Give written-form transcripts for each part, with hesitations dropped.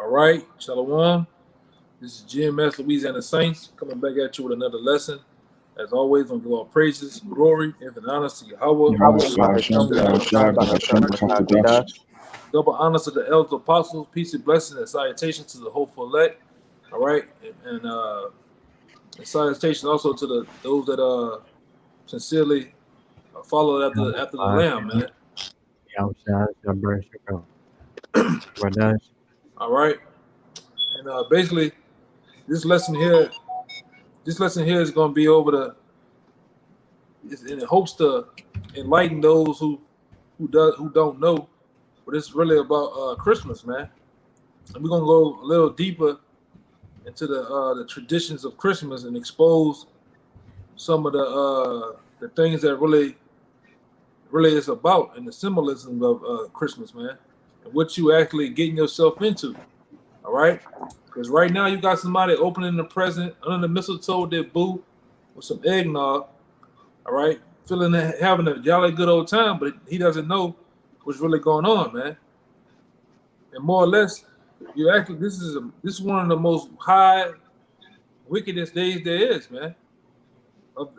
All right, Shalawam. This is GMS Louisiana Saints coming back at you with another lesson. As always, I'm giving all praises, glory, and honors to Yahawah. Double honors to the elders, apostles, peace and blessings, and salutations to the hopeful elect. All right, and salutations also to those that sincerely follow after the Lamb, man. All right, and basically, this lesson here is going to be over in hopes to enlighten those who don't know, but it's really about Christmas, man. And we're gonna go a little deeper into the traditions of Christmas and expose some of the things that really is about and the symbolism of Christmas, man, and what you actually getting yourself into. All right, because right now you got somebody opening the present under the mistletoe, their boo, with some eggnog. All right, having a jolly good old time, but he doesn't know what's really going on, man. And more or less, this is one of the most high, wickedest days there is, man, of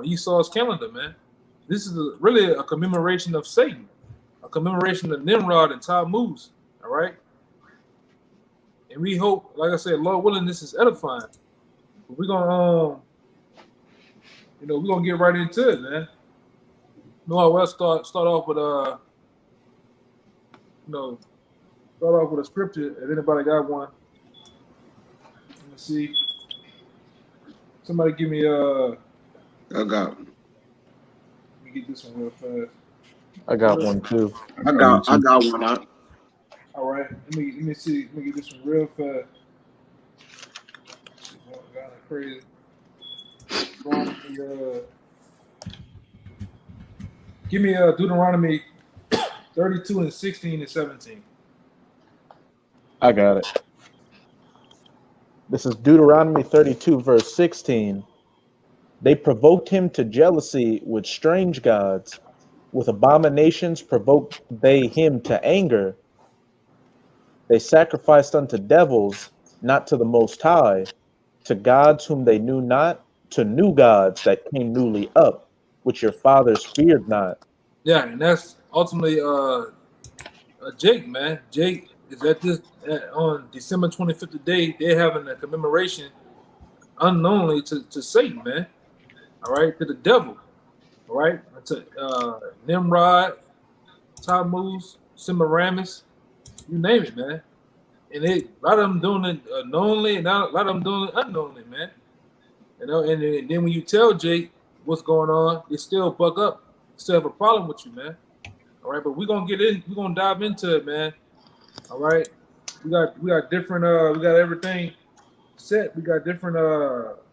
Esau's calendar, man. This is really a commemoration of Satan, a commemoration of Nimrod and Tammuz. All right, and we hope, like I said, Lord willing, this is edifying. But we're gonna we're gonna get right into it, man. I'll start off with start off with a scripture. If anybody got one, let me see. Somebody give me I got. Let me get this one real fast. I got one too. I got one out. All right, let me see. Let me get this one real fast. Oh, God, crazy. Give me Deuteronomy 32 and 16 and 17. I got it. This is Deuteronomy 32, verse 16. They provoked him to jealousy with strange gods. With abominations provoked they him to anger. They sacrificed unto devils, not to the Most High, to gods whom they knew not, to new gods that came newly up, which your fathers feared not. Yeah, and that's ultimately Jake, man. Jake is on December 25th day. They're having a commemoration unknownly to Satan, man. All right, to the devil. All right, to Nimrod, Tammuz, Semiramis, you name it, man. And a lot of them doing it knowingly, and a lot of them doing it unknowingly, man. And then when you tell Jake what's going on, they still buck up, still have a problem with you, man. All right, but we're gonna dive into it, man. All right, we got different we got everything set. We got different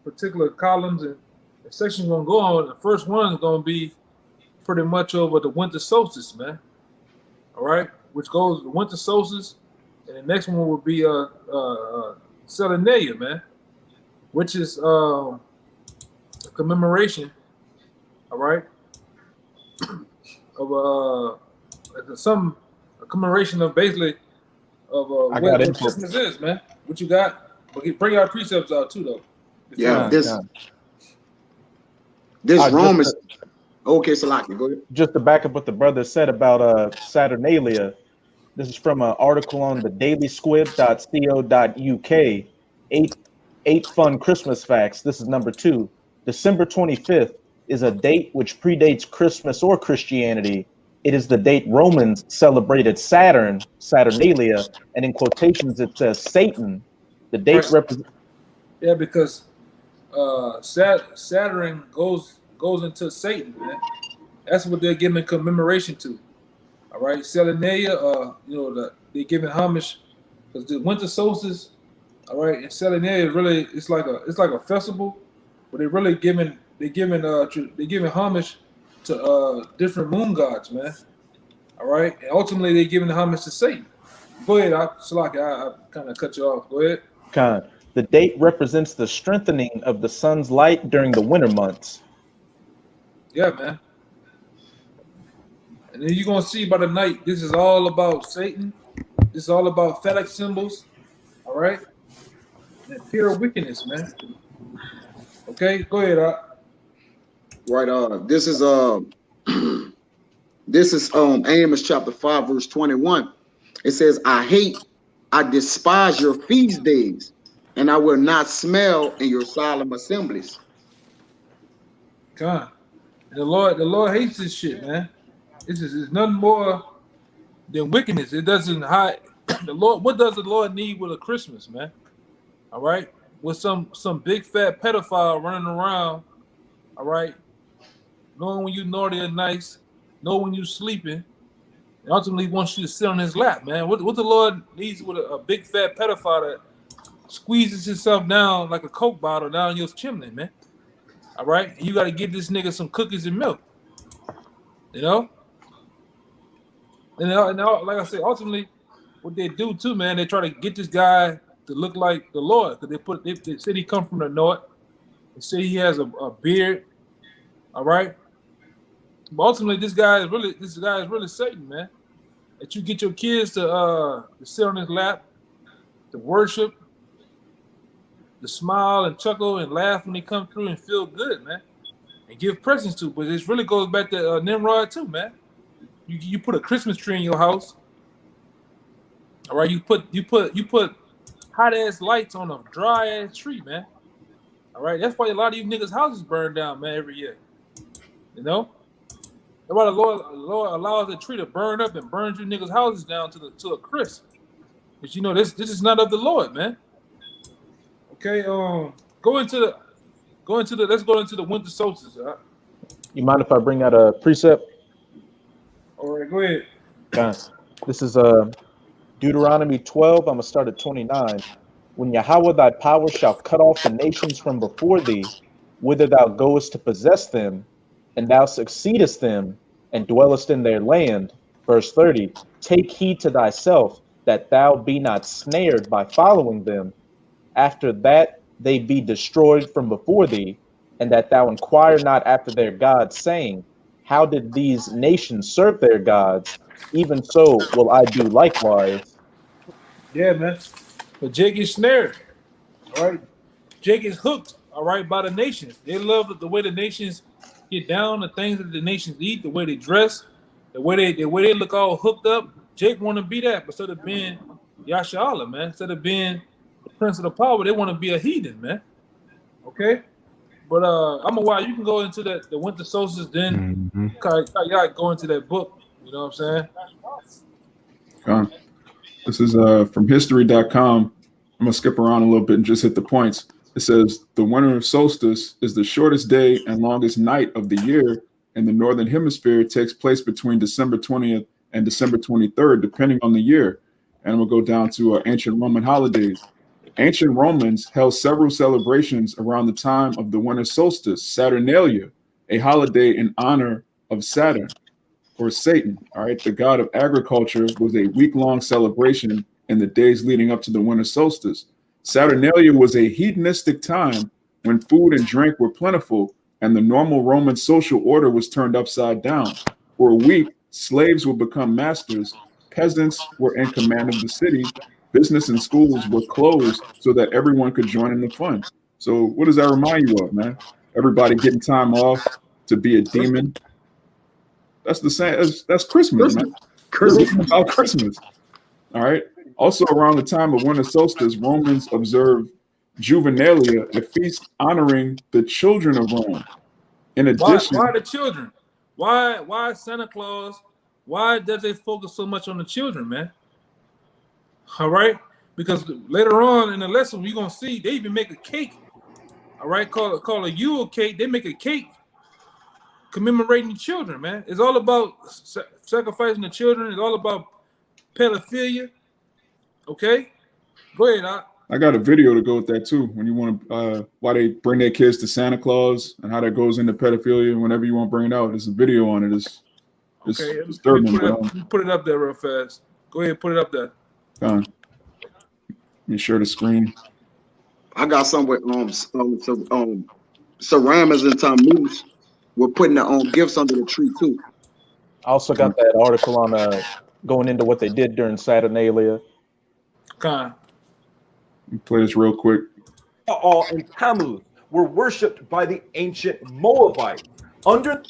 particular columns and sections gonna go on. The first one is gonna be pretty much over the winter solstice, man. All right, which goes the winter solstice, and the next one will be Saturnalia, man, which is a commemoration, all right, of a commemoration of basically of what Christmas is, man. What you got? Okay, bring our precepts out too, though. Yeah, this Romans. Okay, Salaki, go ahead. Just to back up what the brother said about Saturnalia, this is from an article on the dailysquib.co.uk. Eight fun Christmas facts. This is number 2. December 25th is a date which predates Christmas or Christianity. It is the date Romans celebrated Saturnalia, and in quotations it says Satan. The date represents. Yeah, because Saturn goes into Satan, man. That's what they're giving commemoration to. All right, Saturnalia, they're giving homage because the winter solstice. All right, and Saturnalia really it's like a festival, but they're giving homage to different moon gods, man. All right, and ultimately they're giving homage to Satan. Go ahead, Salaki, I kind of cut you off. Go ahead. The date represents the strengthening of the sun's light during the winter months. Yeah, man. And then you're gonna see by the night, this is all about Satan It's all about phallic symbols, all right? And pure wickedness, man. Okay, go ahead, Right. This is Amos chapter 5, verse 21. It says, I despise your feast days, and I will not smell in your solemn assemblies. God. The Lord hates this shit, man. It's nothing more than wickedness. It doesn't hide the Lord. What does the Lord need with a Christmas, man? All right, with some big fat pedophile running around, all right, knowing when you naughty or nice, knowing when you sleeping, and ultimately wants you to sit on his lap, man. What the Lord needs with a big fat pedophile that squeezes himself down like a Coke bottle down your chimney, man. All right, and you got to give this nigga some cookies and milk, you know. And like I said, ultimately, what they do too, man, they try to get this guy to look like the Lord, because they said he come from the north. They say he has a beard, all right. But ultimately, this guy is really Satan, man. That you get your kids to sit on his lap, to worship, to smile and chuckle and laugh when they come through and feel good, man, and give presents to. But it really goes back to Nimrod too, man. You put a Christmas tree in your house, all right. You put hot ass lights on a dry ass tree, man. All right, that's why a lot of you niggas' houses burn down, man, every year. You know, that's why the Lord allows the tree to burn up and burns you niggas' houses down to a crisp. But you know this is not of the Lord, man. Okay, let's go into the winter solstice. Right? You mind if I bring out a precept? All right, go ahead. This is Deuteronomy 12. I'm gonna start at 29. When Yahawah thy power shall cut off the nations from before thee, whither thou goest to possess them, and thou succeedest them, and dwellest in their land. Verse 30. Take heed to thyself that thou be not snared by following them. After that they be destroyed from before thee, and that thou inquire not after their gods, saying, how did these nations serve their gods? Even so will I do likewise. Yeah, man. But Jake is snared. All right. Jake is hooked, all right, by the nations. They love the way the nations get down, the things that the nations eat, the way they dress, the way they look all hooked up. Jake want to be that, but instead of being Yashala, man, instead of being the prince of the power, they want to be a heathen, man. Okay? But I'm a while. You can go into the winter solstice, then y'all go into that book. You know what I'm saying? This is from history.com. I'm gonna skip around a little bit and just hit the points. It says the winter solstice is the shortest day and longest night of the year in the northern hemisphere. It takes place between December 20th and December 23rd, depending on the year. And we'll go down to ancient Roman holidays. Ancient Romans held several celebrations around the time of the winter solstice. Saturnalia, a holiday in honor of Saturn or Satan, all right? The god of agriculture, was a week-long celebration in the days leading up to the winter solstice. Saturnalia was a hedonistic time when food and drink were plentiful and the normal Roman social order was turned upside down. For a week, slaves would become masters, peasants were in command of the city, business and schools were closed so that everyone could join in the fun. So what does that remind you of, man? Everybody getting time off to be a demon. That's the same. That's Christmas, man. Christmas about Christmas. All right. Also, around the time of winter solstice, Romans observed Juvenalia, a feast honoring the children of Rome. In addition, why the children? Why Santa Claus? Why does they focus so much on the children, man? All right, because later on in the lesson we're gonna see they even make a cake. All right, call a Yule cake. They make a cake commemorating the children, man. It's all about sacrificing the children. It's all about pedophilia. Okay, go ahead. I got a video to go with that too. When you want to, why they bring their kids to Santa Claus and how that goes into pedophilia. Whenever you want to bring it out, there's a video on it. It's okay. disturbing. Put it up there real fast. Go ahead, put it up there. Let me share the screen. I got some with ceramics and tammuz. We're putting the gifts under the tree too. I also got that article on going into what they did during Saturnalia. Con. Play this real quick. Baal and Tammuz were worshipped by the ancient Moabites under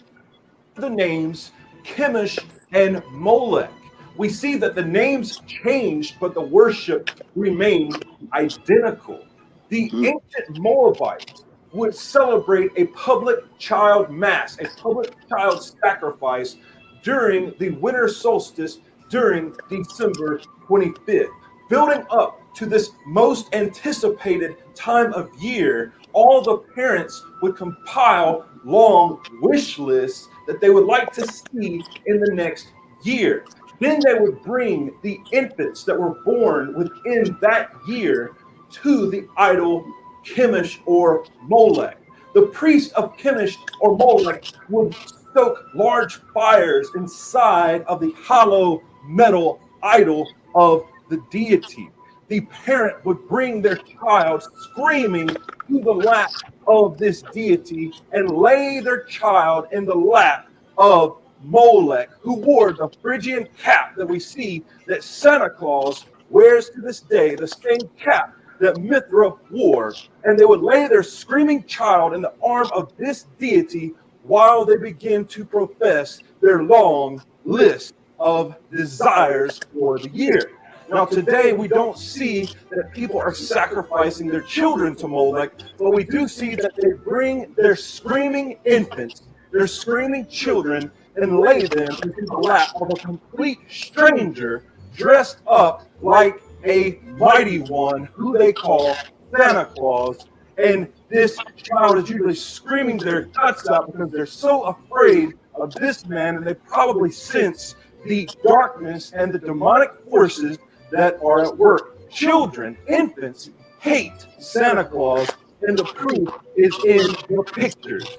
the names Chemosh and Molech. We see that the names changed, but the worship remained identical. The ancient Moabites would celebrate a public child mass, a public child sacrifice during the winter solstice during December 25th. Building up to this most anticipated time of year, all the parents would compile long wish lists that they would like to see in the next year. Then they would bring the infants that were born within that year to the idol Chemosh or Molech. The priest of Chemosh or Molech would stoke large fires inside of the hollow metal idol of the deity. The parent would bring their child screaming to the lap of this deity and lay their child in the lap of Molech, who wore the Phrygian cap that we see that Santa Claus wears to this day, the same cap that Mithra wore. And they would lay their screaming child in the arm of this deity while they begin to profess their long list of desires for the year. Now, today we don't see that people are sacrificing their children to Molech, but we do see that they bring their screaming infants, their screaming children, and lay them into the lap of a complete stranger dressed up like a mighty one who they call Santa Claus. And this child is usually screaming their guts out because they're so afraid of this man, and they probably sense the darkness and the demonic forces that are at work. Children, infants, hate Santa Claus, and the proof is in the pictures.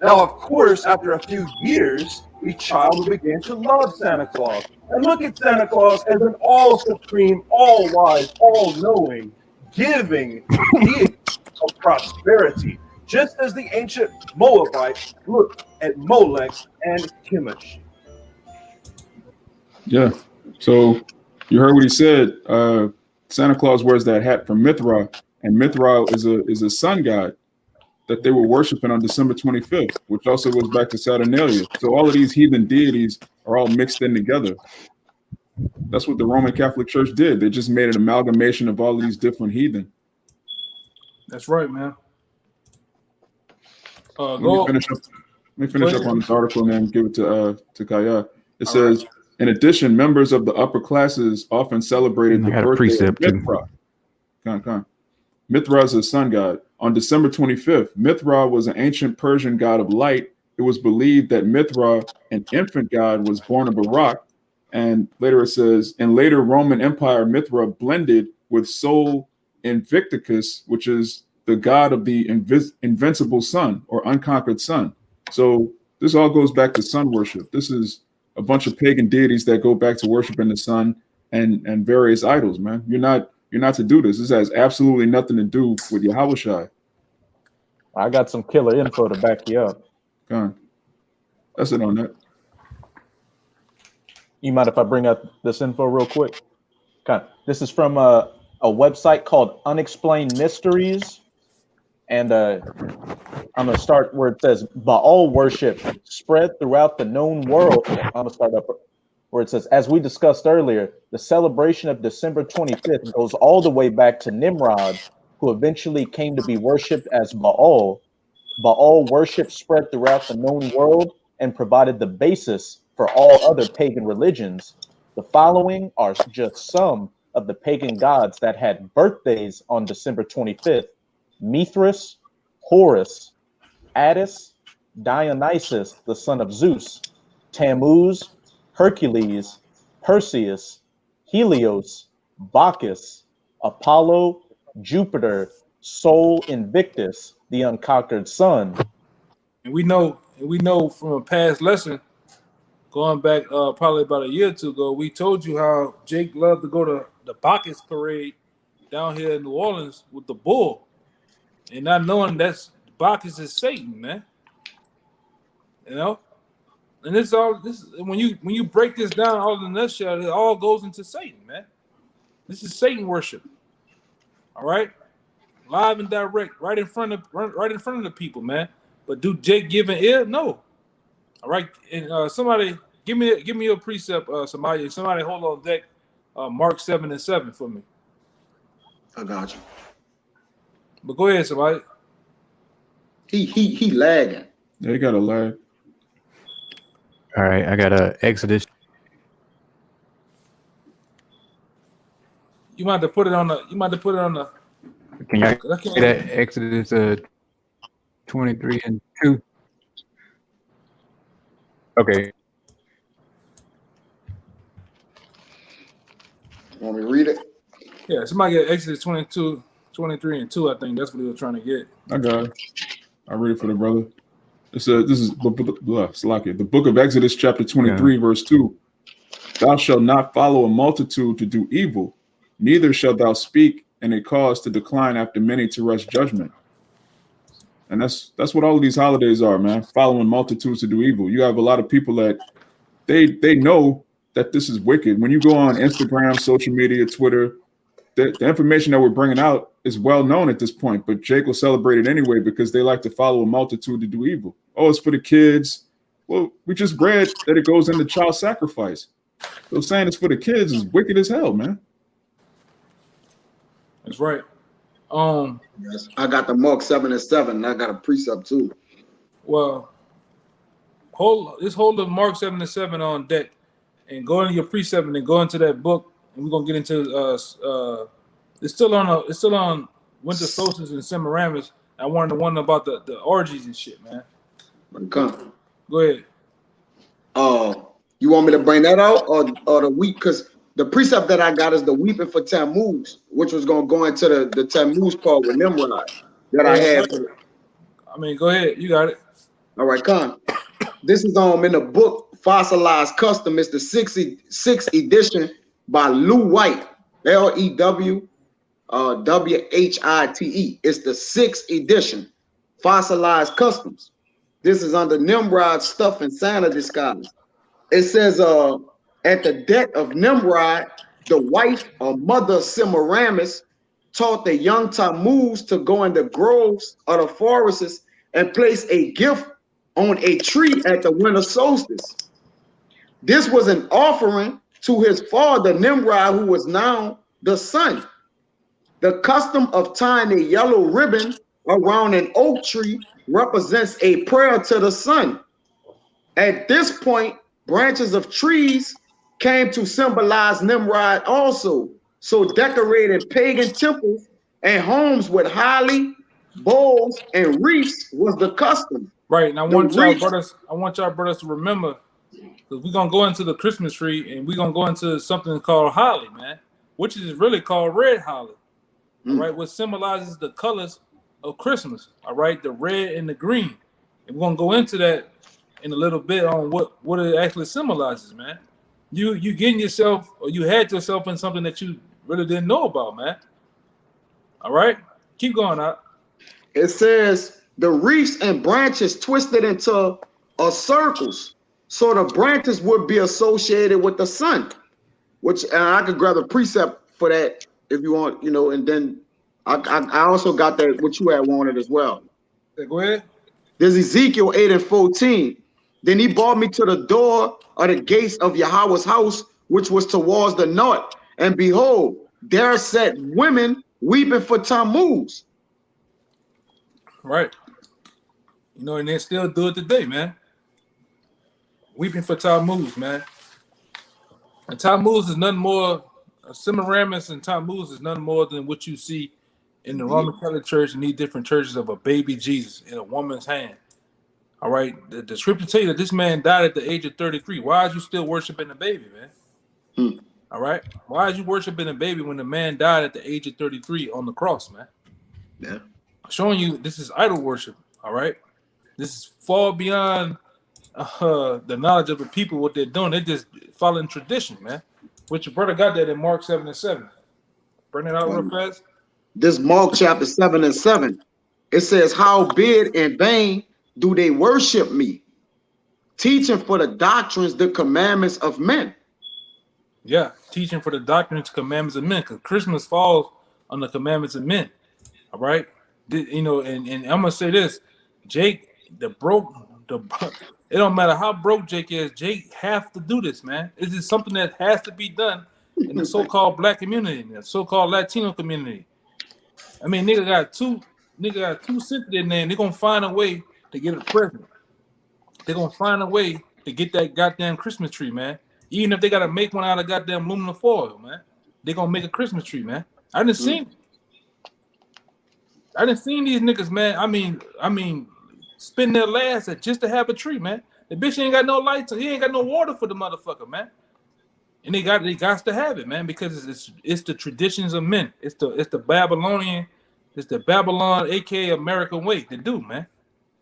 Now, of course, after a few years, the child will begin to love Santa Claus and look at Santa Claus as an all-supreme, all-wise, all-knowing, giving deity of prosperity, just as the ancient Moabites looked at Molech and Chemosh. Yeah. So you heard what he said. Santa Claus wears that hat from Mithra, and Mithra is a sun god that they were worshiping on December 25th, which also goes back to Saturnalia. So all of these heathen deities are all mixed in together. That's what the Roman Catholic Church did. They just made an amalgamation of all of these different heathen. That's right, man. Let me finish up on this article and then give it to Kaya. It says, in addition, members of the upper classes often celebrated the birthday of Mithra. Mithra is a sun god. On December 25th, Mithra was an ancient Persian god of light. It was believed that Mithra, an infant god, was born of a rock. And later it says, in later Roman Empire, Mithra blended with Sol Invictus, which is the god of the invincible sun or unconquered sun. So this all goes back to sun worship. This is a bunch of pagan deities that go back to worshiping the sun and various idols, man. You're not to do this. This has absolutely nothing to do with Yahawashi. I got some killer info to back you up. Go on. That's it on that. You mind if I bring up this info real quick? Okay. This is from a website called Unexplained Mysteries. And I'm going to start where it says Baal worship spread throughout the known world. I'm going to start up where it says, as we discussed earlier, the celebration of December 25th goes all the way back to Nimrod, who eventually came to be worshipped as Baal. Baal worship spread throughout the known world and provided the basis for all other pagan religions. The following are just some of the pagan gods that had birthdays on December 25th. Mithras, Horus, Attis, Dionysus, the son of Zeus, Tammuz, Hercules, Perseus, Helios, Bacchus, Apollo, Jupiter, Sol Invictus, the unconquered sun. And we know from a past lesson, going back probably about a year or two ago, we told you how Jake loved to go to the Bacchus parade down here in New Orleans with the bull, and not knowing that's Bacchus is Satan, man. You know, and this when you break this down all in a nutshell, it all goes into Satan, man. This is Satan worship. All right, live and direct, right in front of the people, man. But do Jake give an ear? No. All right, and somebody give me your precept, somebody hold on deck, Mark 7:7 for me. I got you. But go ahead, somebody. He lagging. Yeah, he got a lag. All right, I got Exodus. You might have to put it on the. Can you say that Exodus 23:2? Okay. Want me to read it? Yeah, somebody get Exodus 22, 23:2. I think that's what he was trying to get. I got it. I read it for the brother. It says, this is the book of Exodus, chapter 23, verse 2. Thou shalt not follow a multitude to do evil, neither shalt thou speak in a cause to decline after many to rush judgment. And that's what all of these holidays are, man. Following multitudes to do evil. You have a lot of people that they know that this is wicked. When you go on Instagram, social media, Twitter, the information that we're bringing out is well known at this point, but Jake will celebrate it anyway because they like to follow a multitude to do evil. Oh, it's for the kids. Well, we just read that it goes into child sacrifice. So saying it's for the kids is wicked as hell, man. That's right. Yes, I got the Mark 7:7. And I got a precept too. Well, hold the Mark 7:7 on deck, and go into your precept, and then go into that book, and we're gonna get into it's still on winter solstice and Semiramis. I wanted to wonder about the orgies and shit, man. Come. Go ahead. You want me to bring that out or the week? Because the precept that I got is the weeping for Tammuz, which was gonna go into the Tammuz part with Nimrod that I had. I mean, go ahead. You got it. All right, come. This is in the book Fossilized Custom. It's the sixth edition by Lew White, LEW WHITE. It's the 6th edition, Fossilized Customs. This is under Nimrod's stuff and Santa disguise. It says, at the death of Nimrod, the wife or mother Semiramis taught the young Tammuz to go in the groves of the forests and place a gift on a tree at the winter solstice. This was an offering to his father Nimrod, who was now the sun. The custom of tying a yellow ribbon around an oak tree represents a prayer to the sun. At this point, branches of trees came to symbolize Nimrod also. So decorated pagan temples and homes with holly, bowls, and wreaths was the custom. Right. And I want y'all brothers to remember, because we're gonna go into the Christmas tree and we're gonna go into something called holly, man, which is really called red holly. All right, what symbolizes the colors of Christmas. All right, the red and the green. And we're gonna go into that in a little bit on what it actually symbolizes, man. You getting yourself, or you had yourself in something that you really didn't know about, man. All right, keep going out. It says the wreaths and branches twisted into circles, so the branches would be associated with the sun. Which I could grab a precept for that if you want, and then I also got that what you had wanted as well. Okay, go ahead. There's Ezekiel 8:14. Then he brought me to the door of the gates of Yahweh's house, which was towards the north. And behold, there sat women weeping for Tammuz. Right. And they still do it today, man. Weeping for Tammuz, man. And Tammuz is nothing more, Semiramis and Tammuz is nothing more than what you see in the Roman Catholic Church and these different churches of a baby Jesus in a woman's hand. All right. The scripture tell you that this man died at the age of 33. Why are you still worshiping the baby, man? All right. Why are you worshiping a baby when the man died at the age of 33 on the cross, man? Yeah. I'm showing you this is idol worship. All right. This is far beyond the knowledge of the people, what they're doing. They're just following tradition, man. Which your brother got that in Mark 7:7. Bring it out real fast. This Mark chapter 7:7. It says, "Howbeit in vain do they worship me, teaching for the doctrines, the commandments of men. Yeah, teaching for the doctrines, commandments of men, because Christmas falls on the commandments of men. All right, you know, and I'm gonna say this, Jake, it don't matter how broke Jake is, Jake have to do this, man. This is something that has to be done in the so-called black community, the so-called Latino community. I mean, nigga got two cents in there, and they're gonna find a way to get a present. They're gonna find a way to get that goddamn Christmas tree, man. Even if they gotta make one out of goddamn aluminum foil, man. They're gonna make a Christmas tree, man. I didn't see these niggas, man. I mean, spend their last just to have a tree, man. The bitch ain't got no lights, he ain't got no water for the motherfucker, man. And they got to have it, man, because it's the traditions of men. It's the Babylon, aka American way to do, man.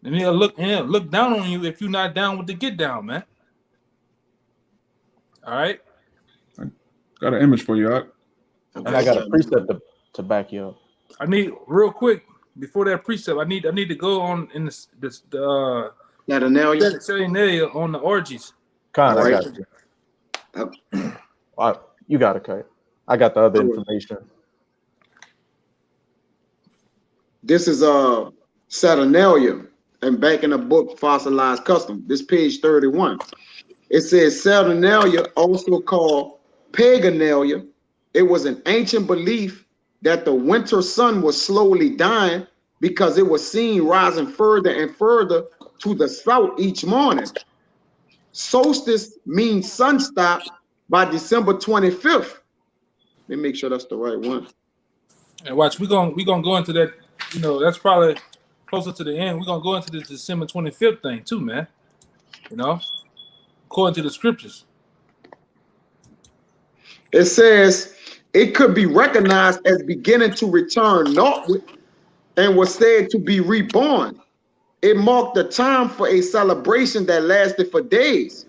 And they'll look down on you if you're not down with the get down, man. All right. Got an image for you, Art. And I got a precept to back you up. I need real quick before that precept. I need to go on in the Saturnalia on the orgies. Con, I got you. You got it, Kate. I got the other information. This is Saturnalia, and back in the book Fossilized Custom. This page 31. It says Saturnalia, also called Paganalia. It was an ancient belief that the winter sun was slowly dying because it was seen rising further and further to the south each morning. Solstice means sunstop by December 25th. Let me make sure that's the right one. And watch, we're gonna go into that. You know, that's probably closer to the end. We're gonna go into the December 25th thing too, man. You know, according to the scriptures. It says it could be recognized as beginning to return northward and was said to be reborn. It marked the time for a celebration that lasted for days.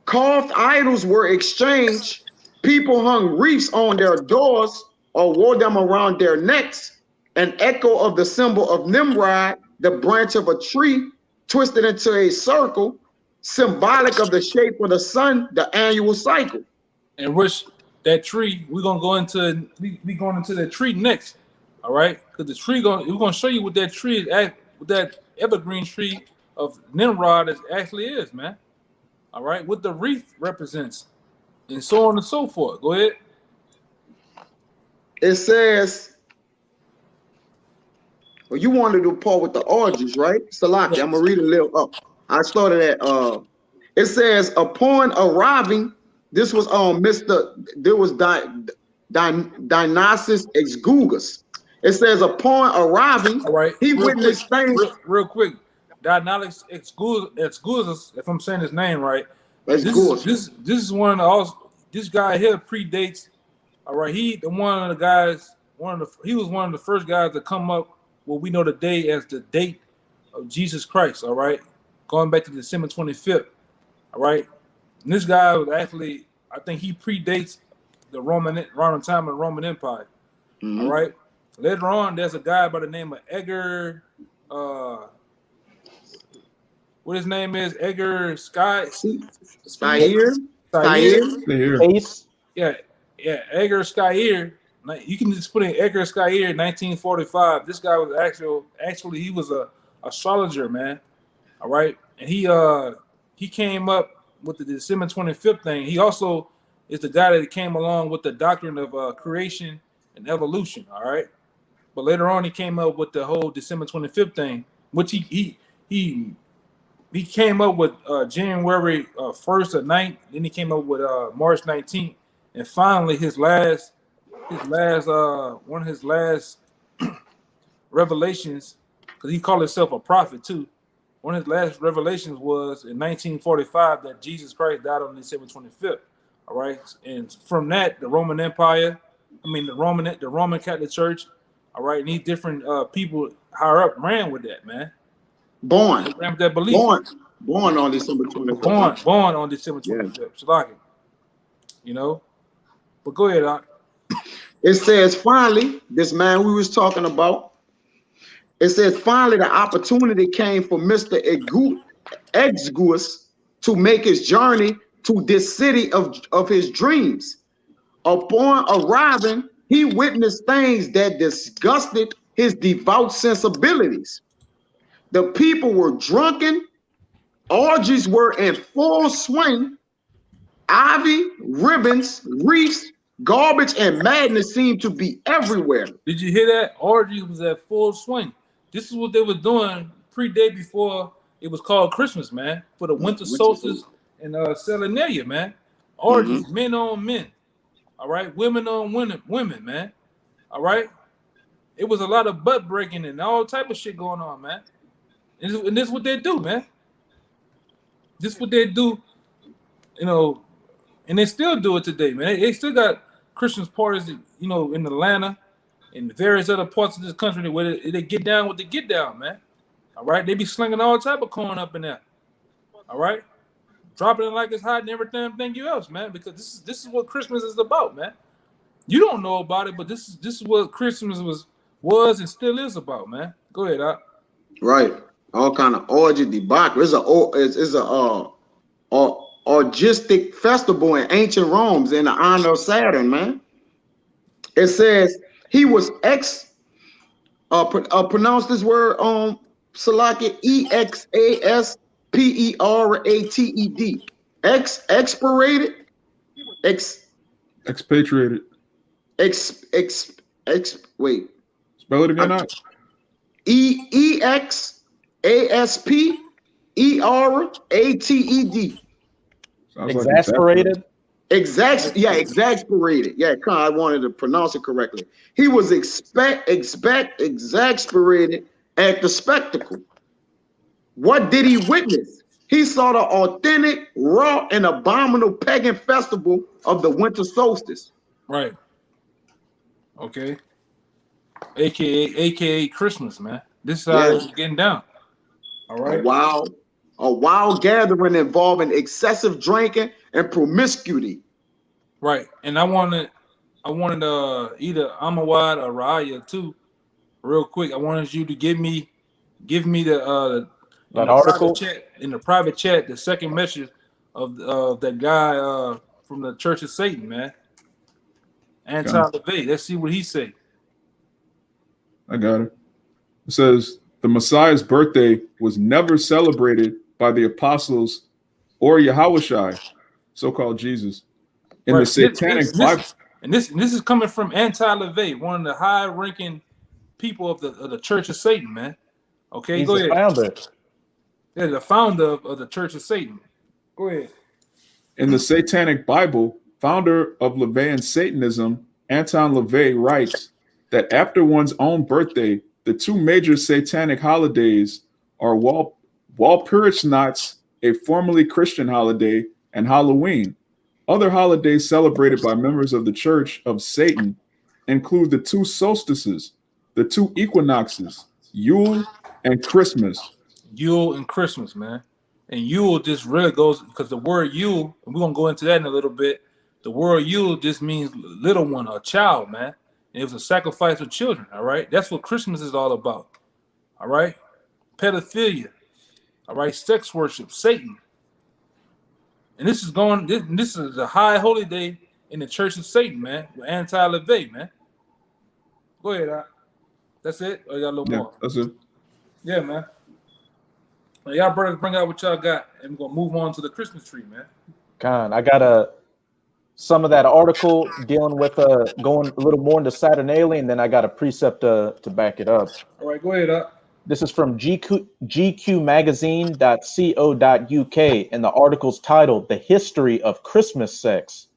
Carved idols were exchanged. People hung wreaths on their doors or wore them around their necks. An echo of the symbol of Nimrod, the branch of a tree twisted into a circle, symbolic of the shape of the sun, the annual cycle. And which that tree, we're gonna go into we going into that tree next. All right, because the tree we're gonna show you what that tree is what that evergreen tree of Nimrod actually is, man. All right, what the wreath represents, and so on and so forth. Go ahead. It says, well, you wanted to part with the orgies, right? Salaki, I'm gonna read a little up. I started at it says, upon arriving, this was Dionysus Exiguus. It says, upon arriving, all right, he witnessed things. Real quick, Dionysus Exiguus, if I'm saying his name right. This is one of the this guy here predates. All right, he was one of the first guys to come up what we know today as the date of Jesus Christ. All right, going back to December 25th. All right, and this guy was actually, I think he predates the Roman time of the Roman Empire. All right. Later on, there's a guy by the name of Edgar. What his name is? Edgar Skyer. Yeah, Edgar Skyer. You can just put in Edgar Skyer, 1945. This guy was actually he was a astrologer, man. All right, and he came up with the December 25th thing. He also is the guy that came along with the doctrine of creation and evolution. All right, but later on he came up with the whole December 25th thing, which he came up with January 1st or 9th. Then he came up with March 19th, and finally one of his last revelations, because he called himself a prophet too. One of his last revelations was in 1945 that Jesus Christ died on December 25th. All right, and from that, the Roman Empire, the Roman Catholic Church, all right, and these different people higher up ran with that, man. Born with that belief. Born on December 25th. Born on December 25th. Yeah. Shalawam. You know, but go ahead, Doc. It says finally, this man we was talking about. It says finally the opportunity came for Mr. Exiguus to make his journey to this city of his dreams. Upon arriving, he witnessed things that disgusted his devout sensibilities. The people were drunken, orgies were in full swing, ivy, ribbons, wreaths, garbage, and madness seemed to be everywhere. Did you hear that? Orgies was at full swing. This is what they were doing pre-day before it was called Christmas, man, for the winter solstice and Saturnalia, man. Orgies, men on men. All right, women on women, man. All right, it was a lot of butt breaking and all type of shit going on, man. And this is what they do, man. This is what they do, you know, and they still do it today, man. They still got Christmas parties, you know, in Atlanta and various other parts of this country where they get down with the get down, man. All right, they be slinging all type of corn up in there. All right. Dropping it like it's hot and everything, thank you else, man. Because this is what Christmas is about, man. You don't know about it, but this is what Christmas was and still is about, man. Go ahead, Doc. Right, all kind of orgy debauchery. It's a orgistic festival in ancient Rome in the honor of Saturn, man. It says he was pronounce this word Salaki, exasperated, Expatriated. Wait. Spell it again out. exasperated. Exasperated. Exasperated. Yeah, I wanted to pronounce it correctly. He was exasperated at the spectacle. What did he witness? He saw the authentic, raw, and abominable pagan festival of the winter solstice. Right. Okay. AKA Christmas, man. This is how it's getting down. All right. A wild gathering involving excessive drinking and promiscuity. Right. And I wanted either Amawad or Raya too, real quick. I wanted you to give me the that article in the private chat, the second message of that guy from the Church of Satan, man. Anti-LaVey. Let's see what he say. I got it. It says the Messiah's birthday was never celebrated by the apostles or Yahawashi, so-called Jesus. In the Satanic Bible. And this is coming from Anti-LaVey, one of the high-ranking people of the Church of Satan, man. Okay, he's go ahead. Founder. Yeah, the founder of the Church of Satan. Go ahead. In the Satanic Bible, founder of LaVeyan Satanism, Anton LaVey writes that after one's own birthday, the two major satanic holidays are Walpurgisnachts, a formerly Christian holiday, and Halloween. Other holidays celebrated by members of the Church of Satan include the two solstices, the two equinoxes, Yule and Christmas. Yule and Christmas, man. And Yule just really goes, because the word Yule, and we're going to go into that in a little bit, the word Yule just means little one or child, man. And it was a sacrifice of children, all right? That's what Christmas is all about, all right? Pedophilia, all right? Sex worship, Satan. And this is a high holy day in the Church of Satan, man, with Anti-LaVey, man. Go ahead, Doc. That's it? Or you got a little more? That's it. Yeah, man. Now, y'all brothers bring out what y'all got, and we're going to move on to the Christmas tree, man. Con, I got some of that article dealing with going a little more into Saturnalia, and then I got a precept to back it up. All right, go ahead, Doc. This is from gqmagazine.co.uk, and the article's titled "The History of Christmas Sex."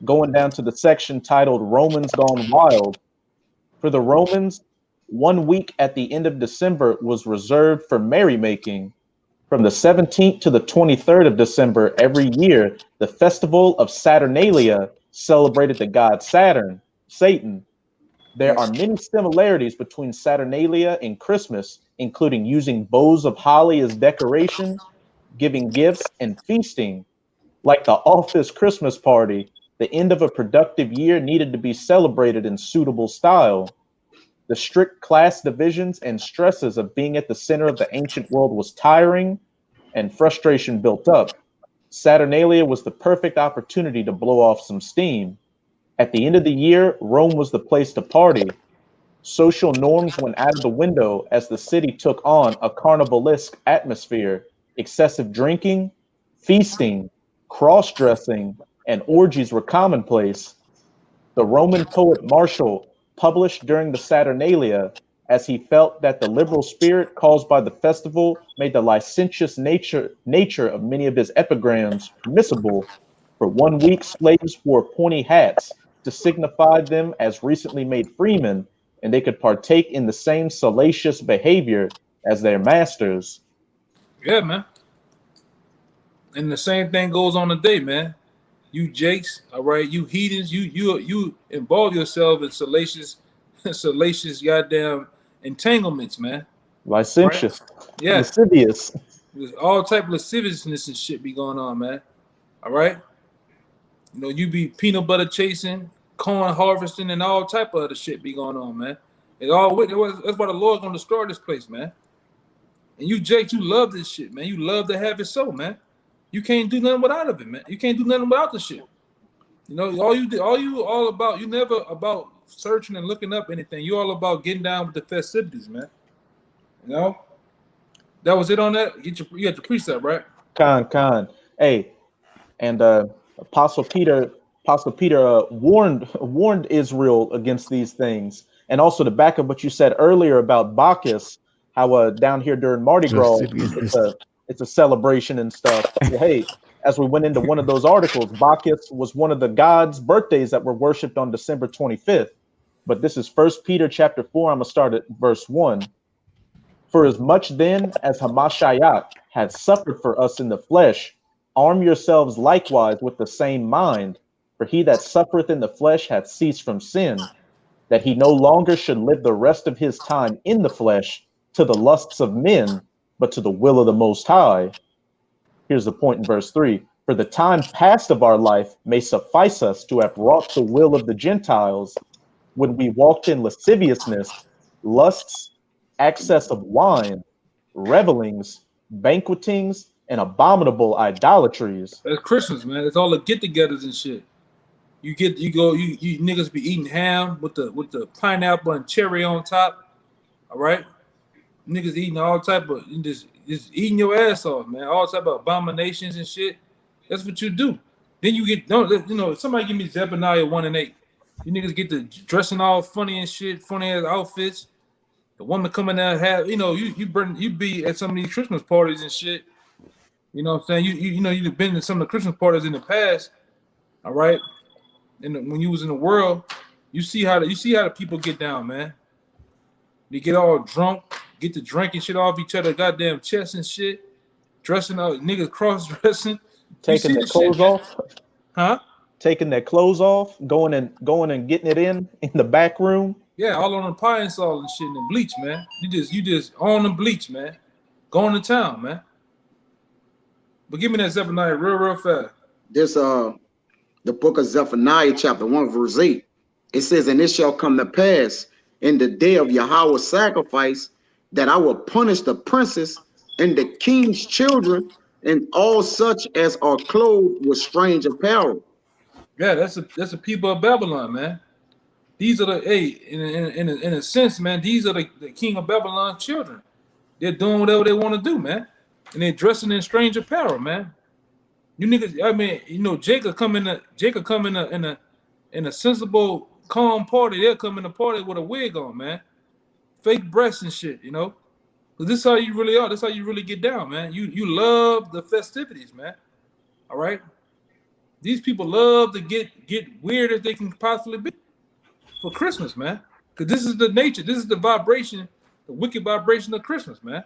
Going down to the section titled "Romans Gone Wild." For the Romans, 1 week at the end of December was reserved for merrymaking. From the 17th to the 23rd of December every year, the festival of Saturnalia celebrated the god Satan. There are many similarities between Saturnalia and Christmas, including using boughs of holly as decoration, giving gifts, and feasting. Like the office Christmas party, the end of a productive year needed to be celebrated in suitable style. The strict class divisions and stresses of being at the center of the ancient world was tiring, and frustration built up. Saturnalia was the perfect opportunity to blow off some steam. At the end of the year, Rome was the place to party. Social norms went out of the window as the city took on a carnivalesque atmosphere. Excessive drinking, feasting, cross-dressing, and orgies were commonplace. The Roman poet Martial published during the Saturnalia, as he felt that the liberal spirit caused by the festival made the licentious nature of many of his epigrams permissible. For 1 week, slaves wore pointy hats to signify them as recently made freemen, and they could partake in the same salacious behavior as their masters. Yeah, man. And the same thing goes on today, man. You jakes, all right, you heathens, you involve yourself in salacious, salacious goddamn entanglements, man. Licentious, Yeah, lascivious. there's all type of lasciviousness and shit be going on, man. All right, you know, you be peanut butter chasing, corn harvesting, and all type of other shit be going on, man. That's why the Lord's gonna destroy this place, man. And you jakes, you love this shit, man. You love to have it so, man. You can't do nothing without of it, man. You can't do nothing without the shit. You know, all about, you never about searching and looking up anything. You all about getting down with the festivities, man. You know? That was it on that. You got your precept, right? Con. Hey, and Apostle Peter warned Israel against these things. And also to back up what you said earlier about Bacchus, how down here during Mardi Gras, it's a celebration and stuff. Well, hey, as we went into one of those articles, Bacchus was one of the gods' birthdays that were worshipped on December 25th. But this is 1 Peter chapter 4. I'm going to start at verse 1. For as much then as Hamashiach had suffered for us in the flesh, arm yourselves likewise with the same mind. For he that suffereth in the flesh hath ceased from sin, that he no longer should live the rest of his time in the flesh to the lusts of men, but to the will of the Most High. Here's the point in verse 3. For the time past of our life may suffice us to have wrought the will of the Gentiles, when we walked in lasciviousness, lusts, excess of wine, revelings, banquetings, and abominable idolatries. That's Christmas, man. It's all the get-togethers and shit. You niggas be eating ham with the pineapple and cherry on top. All right? Niggas eating all type of just eating your ass off, man. All type of abominations and shit. That's what you do. Then you get somebody give me Zephaniah 1 and 8. You niggas get to dressing all funny and shit, funny ass outfits. The woman coming out you be at some of these Christmas parties and shit. You know what I'm saying? You've been to some of the Christmas parties in the past. All right. And when you was in the world, you see how the people get down, man. They get all drunk, get to drinking shit off each other, goddamn chests and shit, dressing up, niggas cross dressing, taking their clothes off, huh? Taking their clothes off, going and getting it in the back room. Yeah, all on the pie and salt and shit and the bleach, man. You just on the bleach, man. Going to town, man. But give me that Zephaniah real fast. This the book of Zephaniah, chapter 1, verse 8. It says, and it shall come to pass in the day of Yahawah's sacrifice that I will punish the princes and the king's children and all such as are clothed with strange apparel. Yeah, that's the people of Babylon, man. These are in a sense, man, these are the king of Babylon children. They're doing whatever they want to do, man. And they're dressing in strange apparel, man. You niggas, I mean, Jacob come in a sensible, calm party. They'll come in a party with a wig on, man. Fake breasts and shit, you know. But this is how you really are. This is how you really get down, man. You love the festivities, man. All right. These people love to get weird as they can possibly be for Christmas, man. Because this is the nature. This is the vibration, the wicked vibration of Christmas, man.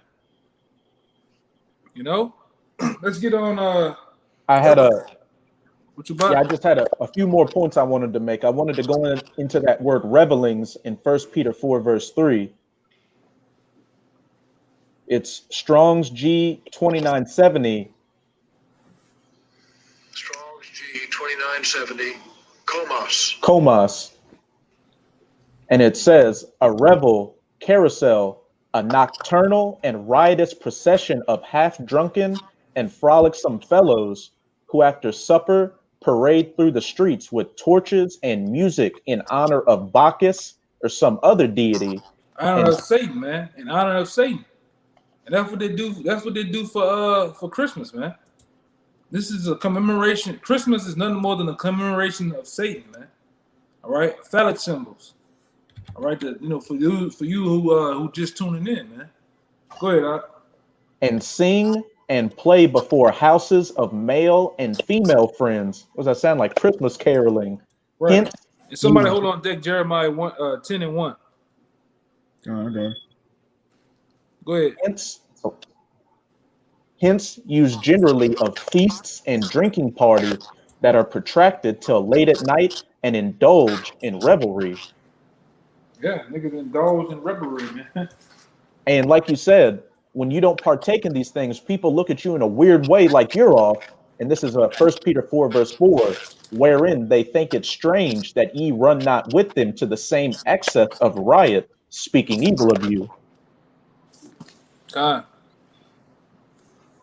You know. Let's get on. I had what you about? Yeah, I just had a few more points I wanted to make. I wanted to go into that word revelings in 1 Peter 4, verse 3. It's Strong's G 2970. Strong's G 2970, Comos. And it says, a revel, carousel, a nocturnal and riotous procession of half-drunken and frolicsome fellows who after supper parade through the streets with torches and music in honor of Bacchus or some other deity. Honor of Satan, man. In honor of Satan. And that's what they do. That's what they do for Christmas, man. This is a commemoration. Christmas is nothing more than a commemoration of Satan, man. All right, phallic symbols. All right, for you who just tuning in, man. Go ahead, Doc. And sing and play before houses of male and female friends. What does that sound like? Christmas caroling. Right. Hence, And somebody hold on deck, Jeremiah 10 and 1. Okay. Go ahead. Hence, used generally of feasts and drinking parties that are protracted till late at night and indulge in revelry. Yeah, niggas indulge in revelry, man. And like you said, when you don't partake in these things, people look at you in a weird way like you're off. And this is 1 Peter 4, verse 4, wherein they think it strange that ye run not with them to the same excess of riot, speaking evil of you. God.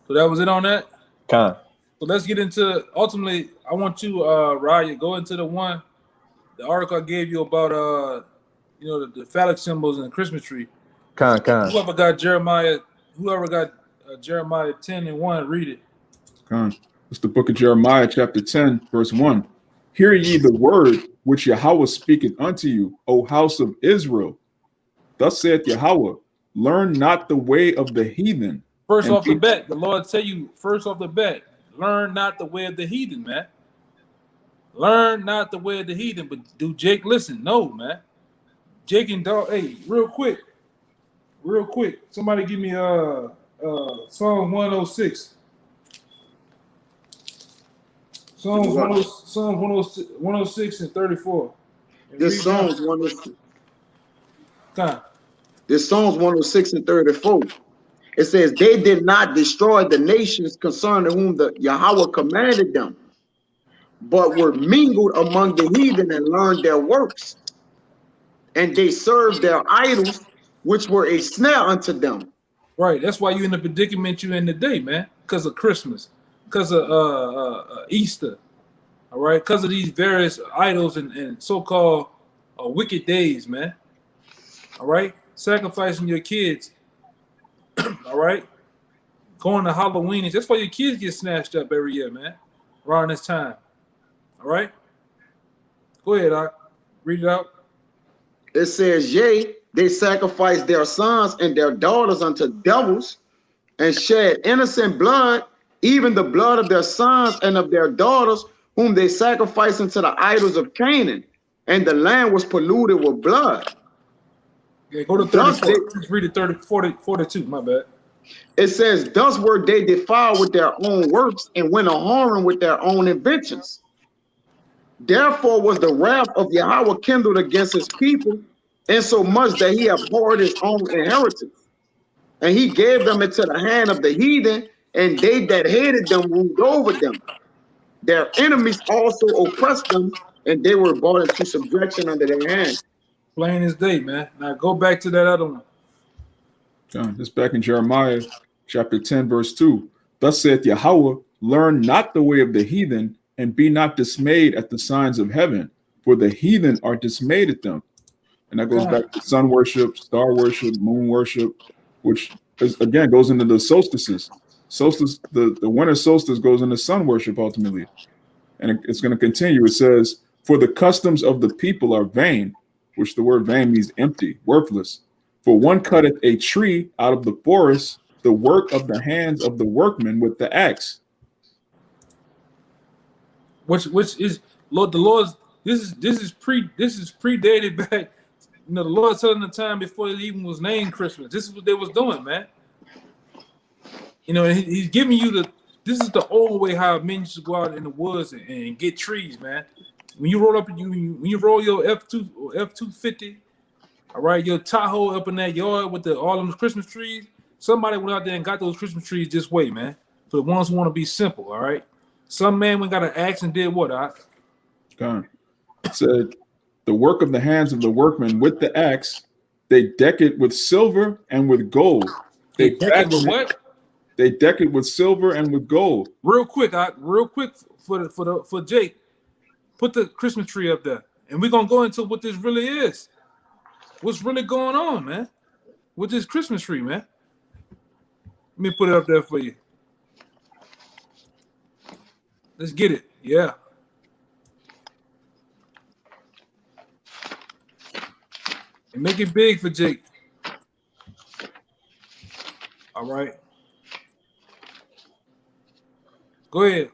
So that was it on that? Con. So let's get into, ultimately, I want you, Raya, go into the article I gave you about, the phallic symbols in the Christmas tree. Con. Whoever got Jeremiah 10 and 1, read it. Con. It's the book of Jeremiah, chapter 10, verse 1. Hear ye the word which Yahawah speaketh unto you, O house of Israel. Thus saith Yahawah, learn not the way of the heathen. First off the bat, the Lord tell you, learn not the way of the heathen, man. Learn not the way of the heathen. But do Jake listen? No, man. Jake and Dog, hey, real quick. Somebody give me Psalm 106. Psalm 106 and 34. This Psalms 106. This Psalms 106 and 34. It says, they did not destroy the nations concerning whom the Yahawaah commanded them, but were mingled among the heathen and learned their works. And they served their idols, which were a snare unto them. Right. That's why you're in the predicament you're in today, man. Because of Christmas. Because of Easter. All right. Because of these various idols and so-called wicked days, man. All right. Sacrificing your kids. All right. Going to Halloween. That's why your kids get snatched up every year, man. Around this time. All right. Go ahead, Doc. Read it out. It says, yea, they sacrificed their sons and their daughters unto devils and shed innocent blood, even the blood of their sons and of their daughters, whom they sacrificed unto the idols of Canaan. And the land was polluted with blood. Yeah, go to 34. Let's read it 42, my bad. It says, thus were they defiled with their own works and went a-whoring with their own inventions. Therefore was the wrath of Yahawaah kindled against his people, insomuch that he abhorred his own inheritance. And he gave them into the hand of the heathen, and they that hated them ruled over them. Their enemies also oppressed them, and they were brought into subjection under their hand. Plain as day, man. Now go back to that other one. John, this back in Jeremiah chapter 10, verse 2. Thus saith Yahawah, learn not the way of the heathen, and be not dismayed at the signs of heaven, for the heathen are dismayed at them. And that goes back to sun worship, star worship, moon worship, which is, again goes into the solstices. Solstice, the winter solstice goes into sun worship ultimately. And it's going to continue. It says, for the customs of the people are vain, which the word vain means empty, worthless. For one cutteth a tree out of the forest, the work of the hands of the workman with the axe. Which is Lord, the Lord's this is predated back. You know, the Lord telling the time before it even was named Christmas. This is what they was doing, man. You know, he's giving you this is the old way how men used to go out in the woods and get trees, man. When you roll up when you roll your F2 or F250, all right, your Tahoe up in that yard with all them Christmas trees, somebody went out there and got those Christmas trees this way, man. For the ones who want to be simple, all right. Some man went got an axe and did what? God. It said, the work of the hands of the workman with the axe, they deck it with silver and with gold. They deck it with what? They deck it with silver and with gold. Real quick for Jake, put the Christmas tree up there, and we're gonna go into what this really is. What's really going on, man, with this Christmas tree, man? Let me put it up there for you. Let's get it. Yeah. And make it big for Jake. All right. Go ahead.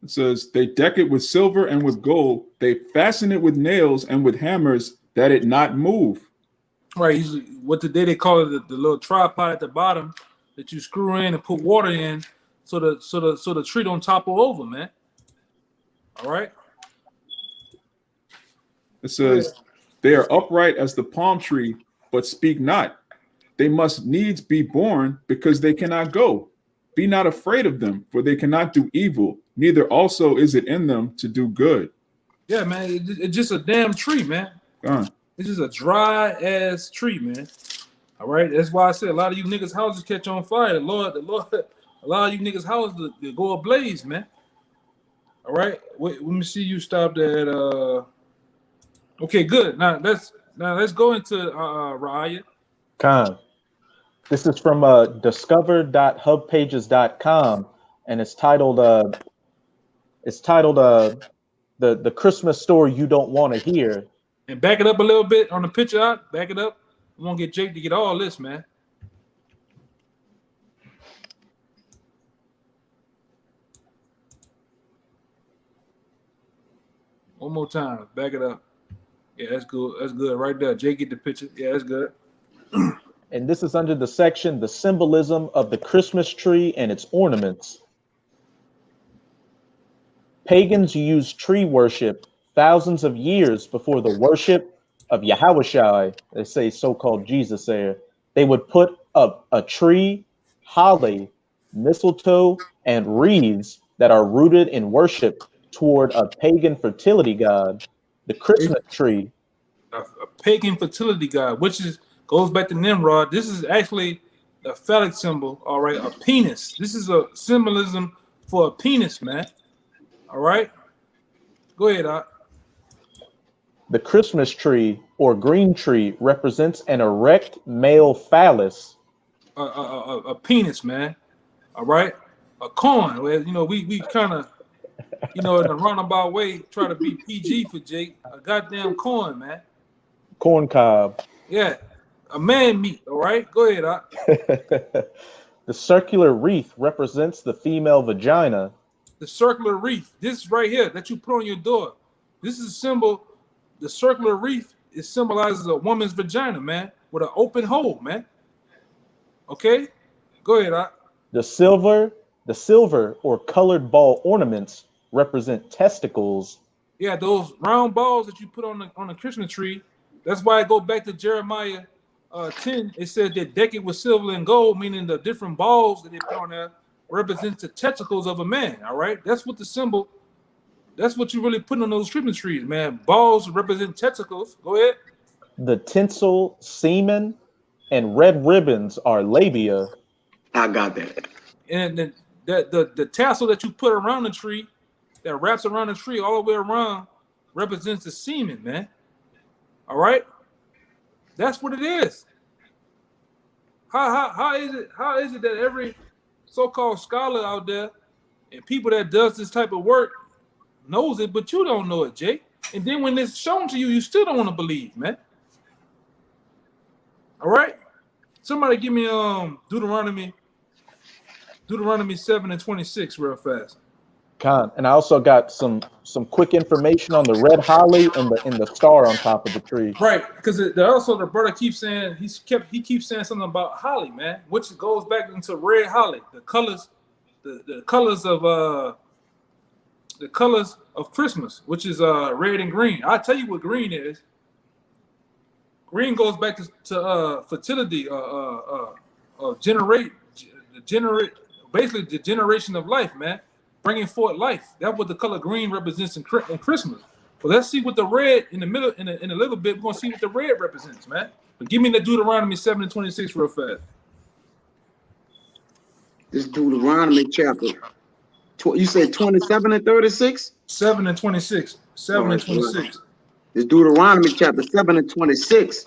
It says, they deck it with silver and with gold. They fasten it with nails and with hammers that it not move. Right. Usually, what today they call it, the little tripod at the bottom that you screw in and put water in, so the tree don't topple over, man. All right. It says, they are upright as the palm tree, but speak not. They must needs be born, because they cannot go. Be not afraid of them, for they cannot do evil. Neither also is it in them to do good. Yeah, man. It's just a damn tree, man. It's just a dry ass tree, man. All right. That's why I said a lot of you niggas' houses catch on fire. The Lord, a lot of you niggas' houses they go ablaze, man. All right. Wait, let me see you stopped at okay, good. Now let's go into Raya. Khan. This is from discover.hubpages.com, and it's titled the Christmas story you don't want to hear. And back it up a little bit on the picture out. Back it up. I'm gonna get Jake to get all this, man. One more time. Back it up. Yeah, that's good. That's good right there. Jake, get the picture. Yeah, that's good. And this is under the section, the symbolism of the Christmas tree and its ornaments. Pagans used tree worship thousands of years before the worship of Yahawashi, they say so-called Jesus there. They would put up a tree, holly, mistletoe, and wreaths that are rooted in worship toward a pagan fertility god, the Christmas tree. A pagan fertility god, which goes back to Nimrod. This is actually a phallic symbol, all right, a penis. This is a symbolism for a penis, man. All right? Go ahead, Doc. The Christmas tree or green tree represents an erect male phallus. A penis, man. All right? A corn. Well, you know, we kind of, you know, in a roundabout way, try to be PG for Jake. A goddamn corn, man. Corn cob. Yeah. A man meat, all right? Go ahead, Doc. The circular wreath represents the female vagina. The circular wreath, this right here that you put on your door, this is a symbol. The circular wreath, it symbolizes a woman's vagina, man, with an open hole, man. Okay? Go ahead, Doc. The silver or colored ball ornaments represent testicles. Yeah, those round balls that you put on the Christmas tree. That's why I go back to Jeremiah 10. It said that deck it with silver and gold, meaning the different balls that they put on there represents the testicles of a man. All right, that's what the symbol. That's what you really put on those Christmas trees, man. Balls represent testicles. Go ahead. The tinsel, semen, and red ribbons are labia. I got that. And then the tassel that you put around the tree, that wraps around the tree all the way around, represents the semen, man. All right, that's what it is. How is it that every so-called scholar out there and people that does this type of work knows it, but you don't know it, Jake? And then when it's shown to you, you still don't want to believe, man. All right, somebody give me Deuteronomy 7:26 real fast. Con. And I also got some quick information on the red holly and the star on top of the tree. Right, because also the brother keeps saying he keeps saying something about holly, man, which goes back into red holly, the colors of Christmas, which is red and green. I'll tell you what green is. Green goes back to fertility, basically the generation of life, man. Bringing forth life. That's what the color green represents in Christmas. But let's see what the red in the middle, in a little bit, we're gonna see what the red represents, man. But give me the Deuteronomy 7:26 real fast. This Deuteronomy chapter. You said 27 and 36? 7 and 26. 7 and 26. This Deuteronomy chapter 7 and 26.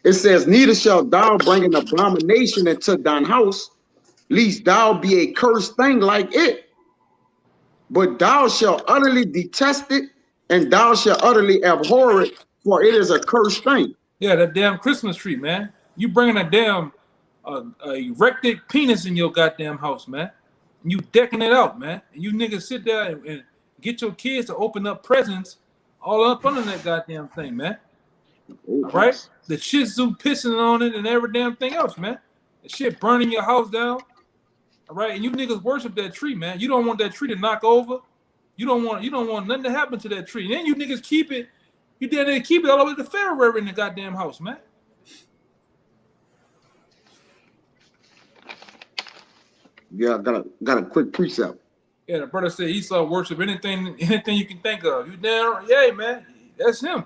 It says, neither shalt thou bring an abomination into thine house, lest thou be a cursed thing like it. But thou shalt utterly detest it, and thou shalt utterly abhor it, for it is a cursed thing. Yeah, that damn Christmas tree, man. You bringing a damn erected penis in your goddamn house, man. And you decking it out, man. And you niggas sit there and get your kids to open up presents all up under that goddamn thing, man. All right? The Shih Tzu pissing on it and every damn thing else, man. The shit burning your house down. All right, and you niggas worship that tree, man. You don't want that tree to knock over. You don't want nothing to happen to that tree. And then you niggas keep it. You did they keep it all the way to February in the goddamn house, man. Yeah, got a quick precept. Yeah, the brother said Esau worship anything you can think of. You damn yeah, man. That's him.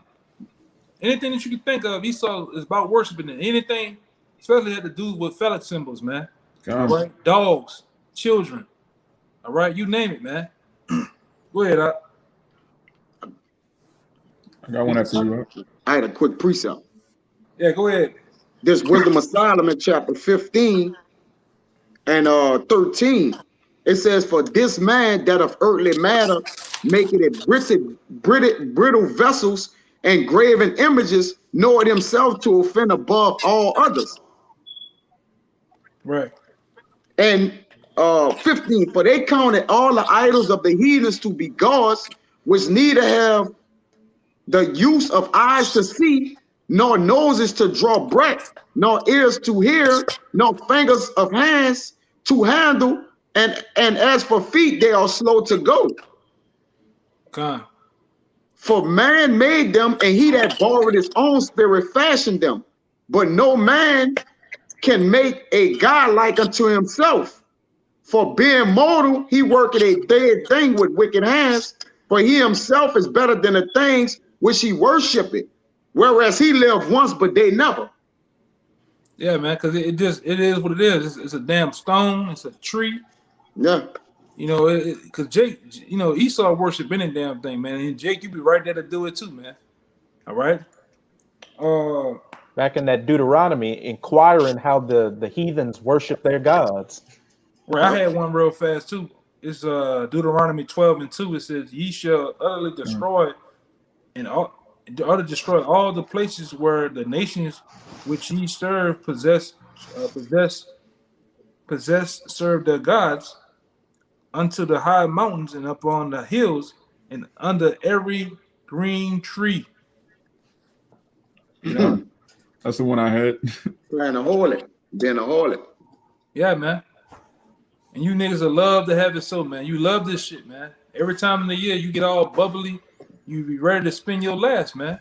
Anything that you can think of, Esau is about worshiping it. Anything, especially had to do with phallic symbols, man. All right, dogs, children. All right, you name it, man. Go ahead, I got one after you. I had a quick precept. Yeah, go ahead. This Wisdom of Solomon, chapter 15 and 13. It says, for this man that of earthly matter making it brittle vessels and graven images, knoweth himself to offend above all others. Right. And 15, for they counted all the idols of the heathens to be gods, which neither have the use of eyes to see, nor noses to draw breath, nor ears to hear, nor fingers of hands to handle, and as for feet, they are slow to go. Come. For man made them, and he that borrowed his own spirit fashioned them. But no man can make a God like unto himself. For being mortal, he worketh a dead thing with wicked hands, for he himself is better than the things which he worshipeth, whereas he lived once, but they never. Yeah, man, because it is what it is. It's a damn stone. It's a tree. Yeah. You know, because Jake, you know, Esau worship any damn thing, man. And Jake, you be right there to do it too, man. All right. Back in that Deuteronomy, inquiring how the heathens worship their gods. Right, I had one real fast too. It's Deuteronomy 12 and 2. It says, "Ye shall utterly destroy destroy all the places where the nations which ye serve possess serve their gods, unto the high mountains and upon the hills and under every green tree." You know, that's the one I had. Being a harlot. Yeah, man. And you niggas will love to have it so, man. You love this shit, man. Every time in the year you get all bubbly, you be ready to spend your last, man.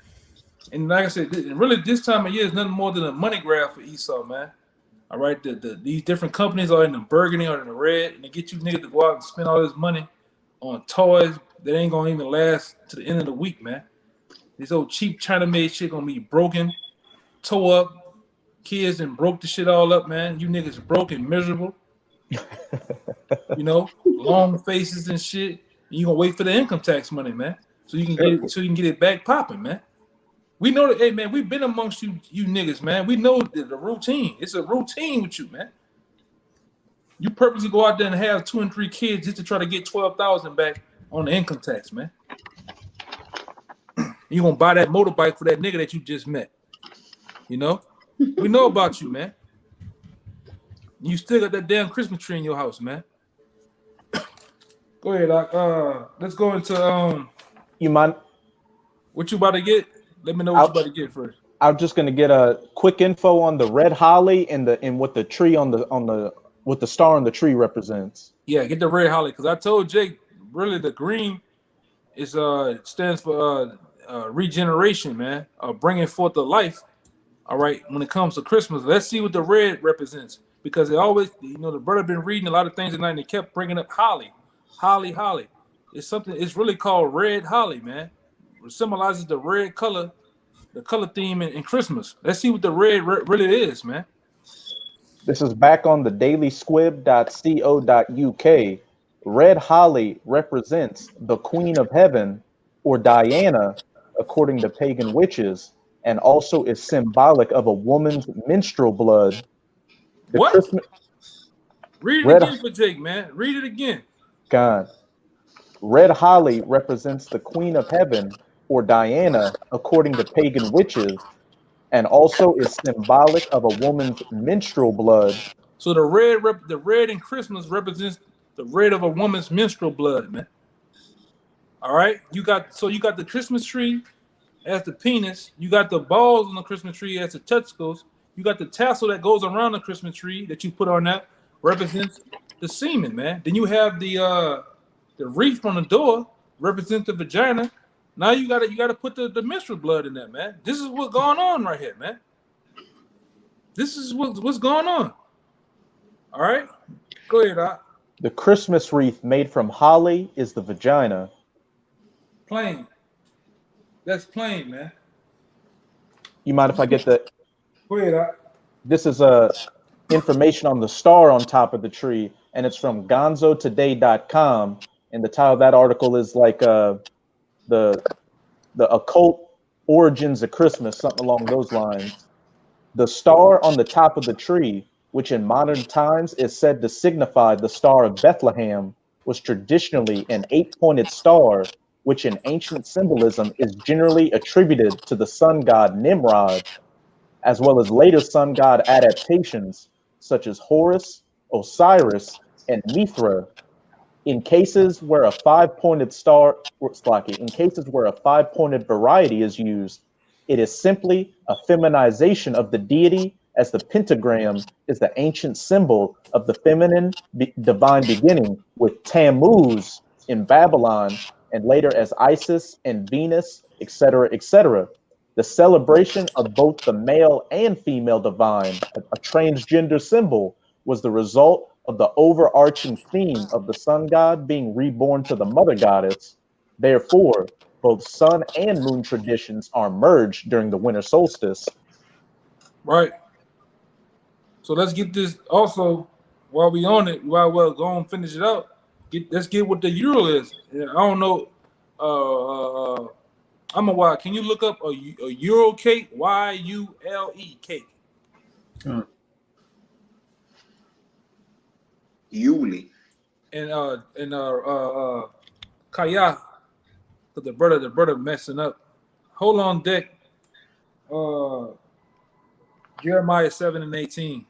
And like I said, really this time of year is nothing more than a money grab for Esau, man. All right, these different companies are in the burgundy or in the red, and they get you niggas to go out and spend all this money on toys that ain't gonna even last to the end of the week, man. This old cheap China-made shit gonna be broken, toe up, kids and broke the shit all up, man. You niggas broke and miserable. You know, long faces and shit. And you gonna wait for the income tax money, man, so you can get it back popping, man. We know that, hey man, we've been amongst you niggas, man. We know the routine. It's a routine with you, man. You purposely go out there and have 2 and 3 kids just to try to get 12,000 back on the income tax, man. You gonna buy that motorbike for that nigga that you just met. You know, we know about you, man. You still got that damn Christmas tree in your house, man. Go ahead, let's go into You mind? What you about to get? Let me know what you about to get first. I'm just gonna get a quick info on the red holly and what the tree on the what the star on the tree represents. Yeah, get the red holly because I told Jake really the green is stands for regeneration, man. Bringing forth the life. All right, when it comes to Christmas, let's see what the red represents because it always, you know, the brother been reading a lot of things tonight and they kept bringing up holly. It's something. It's really called red holly, man. symbolizes the red color, the color theme in Christmas. Let's see what the red really is, man. This is back on the dailysquib.co.uk. Red holly represents the Queen of Heaven, or Diana, according to pagan witches, and also is symbolic of a woman's menstrual blood. The What? Christmas Read it red again for Jake, man. Read it again. God. Red holly represents the Queen of Heaven, or Diana, according to pagan witches, and also is symbolic of a woman's menstrual blood. So the red in Christmas represents the red of a woman's menstrual blood, man. All right, you got the Christmas tree as the penis. You got the balls on the Christmas tree as the testicles. You got the tassel that goes around the Christmas tree that you put on that represents the semen, man. Then you have the wreath on the door represents the vagina. Now you gotta put the menstrual blood in that, man. This is what's going on right here, man. This is what's going on. All right, go ahead, Doc. The Christmas wreath made from holly is the vagina. Plain. That's plain, man. You mind if I get the? Go ahead, Doc. This is information on the star on top of the tree, and it's from gonzotoday.com. And the title of that article is like the occult origins of Christmas, something along those lines. The star on the top of the tree, which in modern times is said to signify the Star of Bethlehem, was traditionally an 8-pointed star, which in ancient symbolism is generally attributed to the sun god Nimrod, as well as later sun god adaptations such as Horus, Osiris, and Mithra. In cases where a 5-pointed variety is used, it is simply a feminization of the deity, as the pentagram is the ancient symbol of the feminine divine beginning, with Tammuz in Babylon, and later as Isis and Venus, etc., etc. The celebration of both the male and female divine, a transgender symbol, was the result of the overarching theme of the sun god being reborn to the mother goddess. Therefore, both sun and moon traditions are merged during the winter solstice. Right. So let's get this also while we on it, while we're going to finish it out. Let's get what the euro is. I don't know. I'm a why. Can you look up a euro cake? YULE cake. Yuli. And Kaya, because the brother messing up. Hold on deck. Jeremiah 7:18.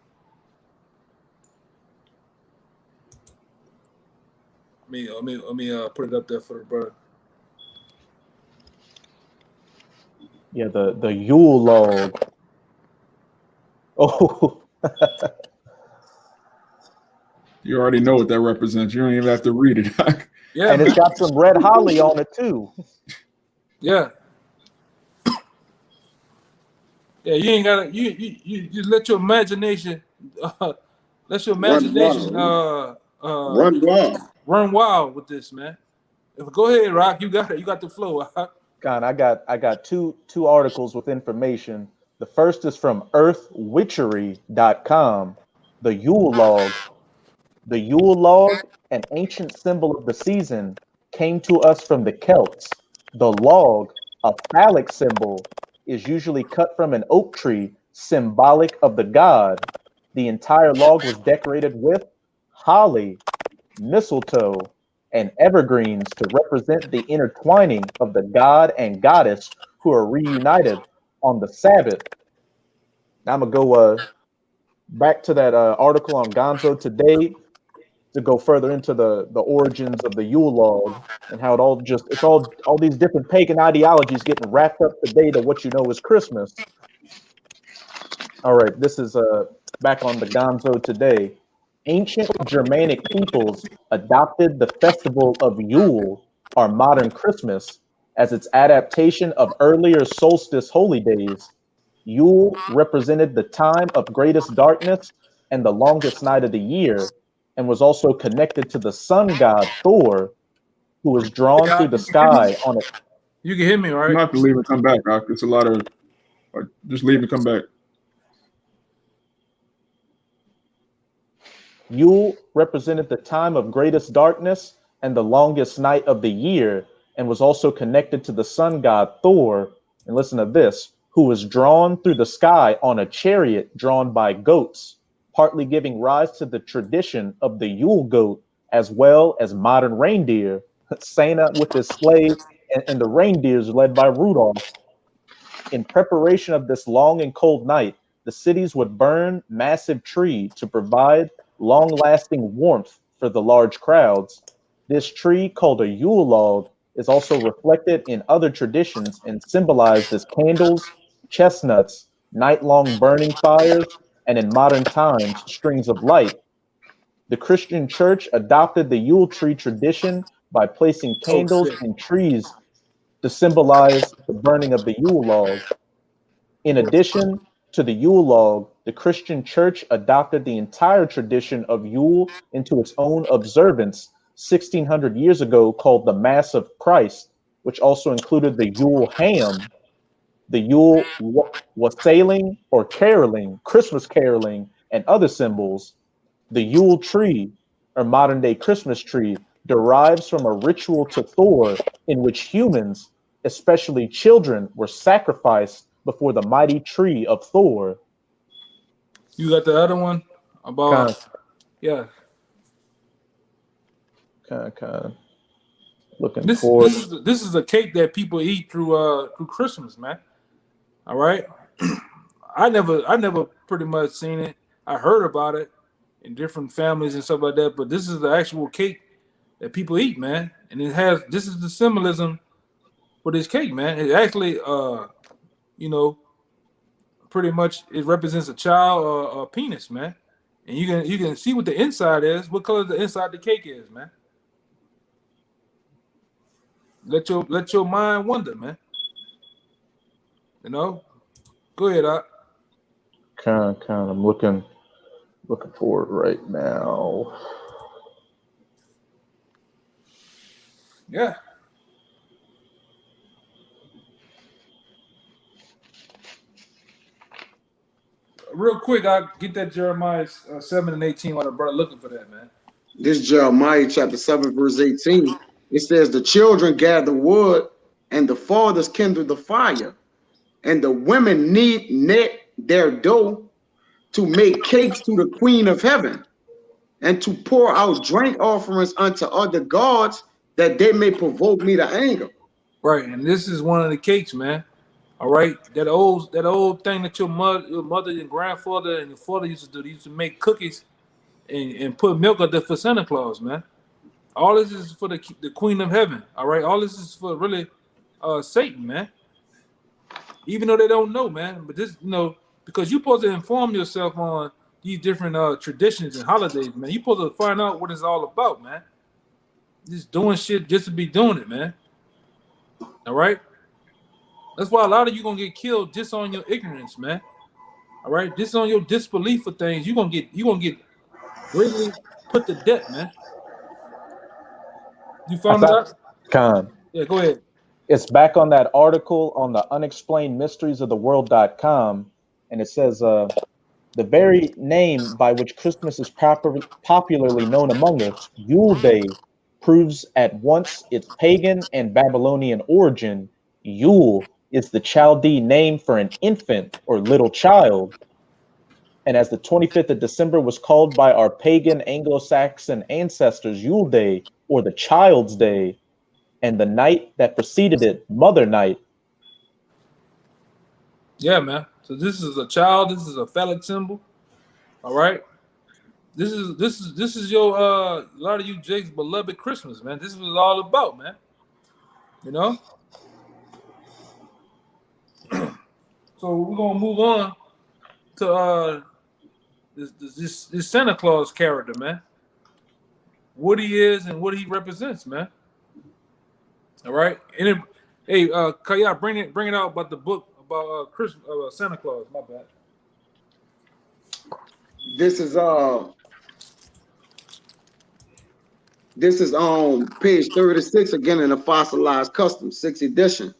Let me put it up there for the brother. Yeah, the Yule log. Oh. You already know what that represents. You don't even have to read it. Yeah, and it's got some red holly on it too. Yeah. Yeah, you ain't gotta. You just let your imagination. Run wild with this, man. Go ahead, Rock. You got it. You got the flow. God, I got two articles with information. The first is from earthwitchery.com. The Yule log. The Yule log, an ancient symbol of the season, came to us from the Celts. The log, a phallic symbol, is usually cut from an oak tree, symbolic of the god. The entire log was decorated with holly, mistletoe, and evergreens to represent the intertwining of the god and goddess who are reunited on the Sabbath. Now I'm gonna go back to that article on Gonzo Today to go further into the origins of the Yule log and how all these different pagan ideologies getting wrapped up today to what you know is Christmas. All right, this is back on the Gonzo Today. Ancient Germanic peoples adopted the festival of Yule, our modern Christmas, as its adaptation of earlier solstice holy days. Yule represented the time of greatest darkness and the longest night of the year, and was also connected to the sun god Thor, who was drawn through the sky on it. You can hear me, You right? don't have to leave and come back, Doc. It's a lot of just leave and come back. Yule represented the time of greatest darkness and the longest night of the year, and was also connected to the sun god Thor. And listen to this, who was drawn through the sky on a chariot drawn by goats, partly giving rise to the tradition of the Yule goat, as well as modern reindeer, Santa with his sleigh, and the reindeers led by Rudolph. In preparation of this long and cold night, the cities would burn massive tree to provide long-lasting warmth for the large crowds. This tree, called a Yule log, is also reflected in other traditions and symbolized as candles, chestnuts, night-long burning fires, and in modern times, strings of light. The Christian church adopted the Yule tree tradition by placing Oh candles shit. and trees to symbolize the burning of the Yule log. In addition to the Yule log, the Christian church adopted the entire tradition of Yule into its own observance 1600 years ago, called the Mass of Christ, which also included the Yule ham, the Yule wassailing or caroling, Christmas caroling, and other symbols. The Yule tree, or modern day Christmas tree, derives from a ritual to Thor in which humans, especially children, were sacrificed before the mighty tree of Thor. You got the other one Kind about yeah. of looking This for this it. is this is a cake that people eat through Christmas, man. All right. I never pretty much seen it. I heard about it in different families and stuff like that, but this is the actual cake that people eat, man. And this is the symbolism for this cake, man. It actually you know, pretty much it represents a child or a penis, man. And you can see what the inside is, what color the inside of the cake is, man. Let your mind wonder, man. You know? Go ahead, Doc. I'm looking for it right now. Yeah. Real quick, I'll get that Jeremiah 7 and 18 while the brother looking for that, man. This Jeremiah chapter 7, verse 18. It says, the children gather wood, and the fathers kindle the fire, and the women knit their dough to make cakes to the queen of heaven, and to pour out drink offerings unto other gods, that they may provoke me to anger. Right, and this is one of the cakes, man. All right, that old thing that your mother and grandfather and your father used to do. They used to make cookies and put milk up there for Santa Claus, man. All this is for the Queen of Heaven. All right, all this is for really Satan, man. Even though they don't know, man, but this, because you're supposed to inform yourself on these different traditions and holidays, man. You're supposed to find out what it's all about, man. Just doing shit just to be doing it, man. All right. That's why a lot of you gonna get killed just on your ignorance, man. All right, just on your disbelief for things, you gonna get greatly put to death, man. You found it out? Con. Yeah, go ahead. It's back on that article on the unexplained mysteries of the world.com, and it says the very name by which Christmas is popularly known among us, Yule Day, proves at once its pagan and Babylonian origin. Yule is the Chaldee name for an infant or little child. And as the 25th of December was called by our pagan Anglo-Saxon ancestors Yule Day, or the Child's Day, and the night that preceded it, Mother Night. Yeah, man. So this is a child. This is a phallic symbol. All right. This is your a lot of you Jake's beloved Christmas, man. This is what it's all about, man. You know. So we're gonna move on to this Santa Claus character, man. What he is and what he represents, man. All right. And hey, Kaya, bring it out about the book about Christmas, Santa Claus. My bad. This is This is on page 36 again in the Fossilized Customs, 6th edition.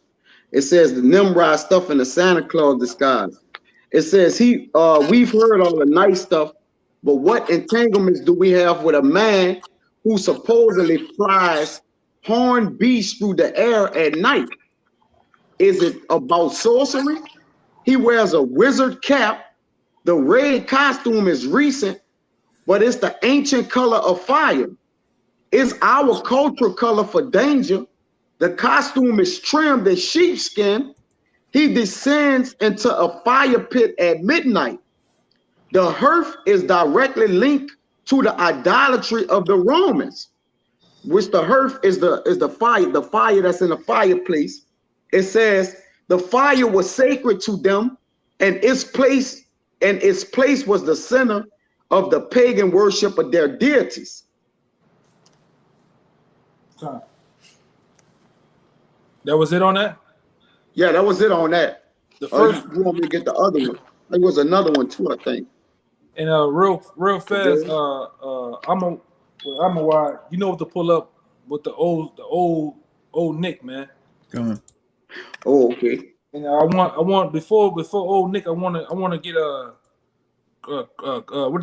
It says the Nimrod stuff in the Santa Claus disguise. It says we've heard all the nice stuff, but what entanglements do we have with a man who supposedly flies horned beasts through the air at night? Is it about sorcery? He wears a wizard cap. The red costume is recent, but it's the ancient color of fire. It's our cultural color for danger. The costume is trimmed in sheepskin. He descends into a fire pit at midnight. The hearth is directly linked to the idolatry of the Romans, which the hearth is the fire that's in the fireplace. It says the fire was sacred to them, and its place was the center of the pagan worship of their deities. That was it on that? Yeah, that was it on that. The first you want me to get the other one? There was another one too, I think. And real fast, I'm a wide. You know what to pull up with the old Nick, man. Go on. Oh, okay. And I want before old Nick, I want to get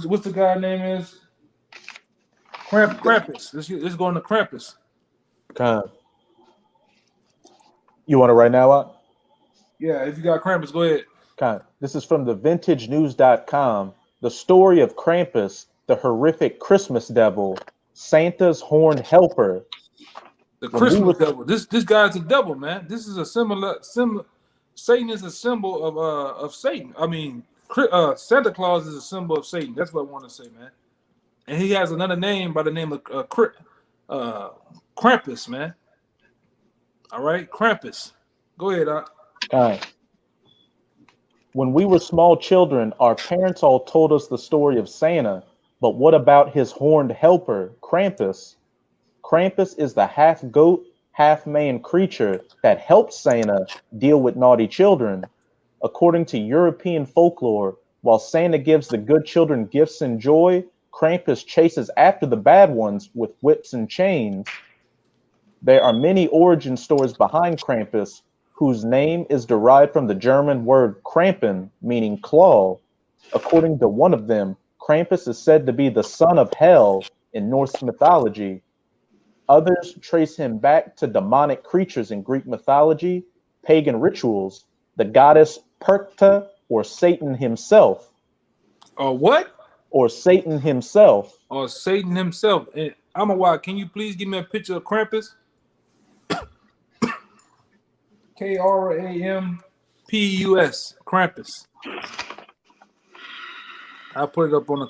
what's the guy name is? Krampus. Let's go into Krampus. You want it right now, Ott? Yeah, if you got Krampus, go ahead. This is from the vintagenews.com. The story of Krampus, the horrific Christmas devil, Santa's horned helper. The Christmas devil. This guy's a devil, man. This is a similar. Satan is a symbol of Satan. I mean, Santa Claus is a symbol of Satan. That's what I want to say, man. And he has another name by the name of Krampus, man. All right, Krampus. Go ahead, Doc. All right. When we were small children, our parents all told us the story of Santa, but what about his horned helper, Krampus? Krampus is the half-goat, half-man creature that helps Santa deal with naughty children. According to European folklore, while Santa gives the good children gifts and joy, Krampus chases after the bad ones with whips and chains. There are many origin stories behind Krampus, whose name is derived from the German word Krampen, meaning claw. According to one of them, Krampus is said to be the son of hell in Norse mythology. Others trace him back to demonic creatures in Greek mythology, pagan rituals, the goddess Perkta, or Satan himself. What? Or Satan himself. Or Satan himself. And I'm a wild. Can you please give me a picture of Krampus? Krampus. Krampus. I put it up on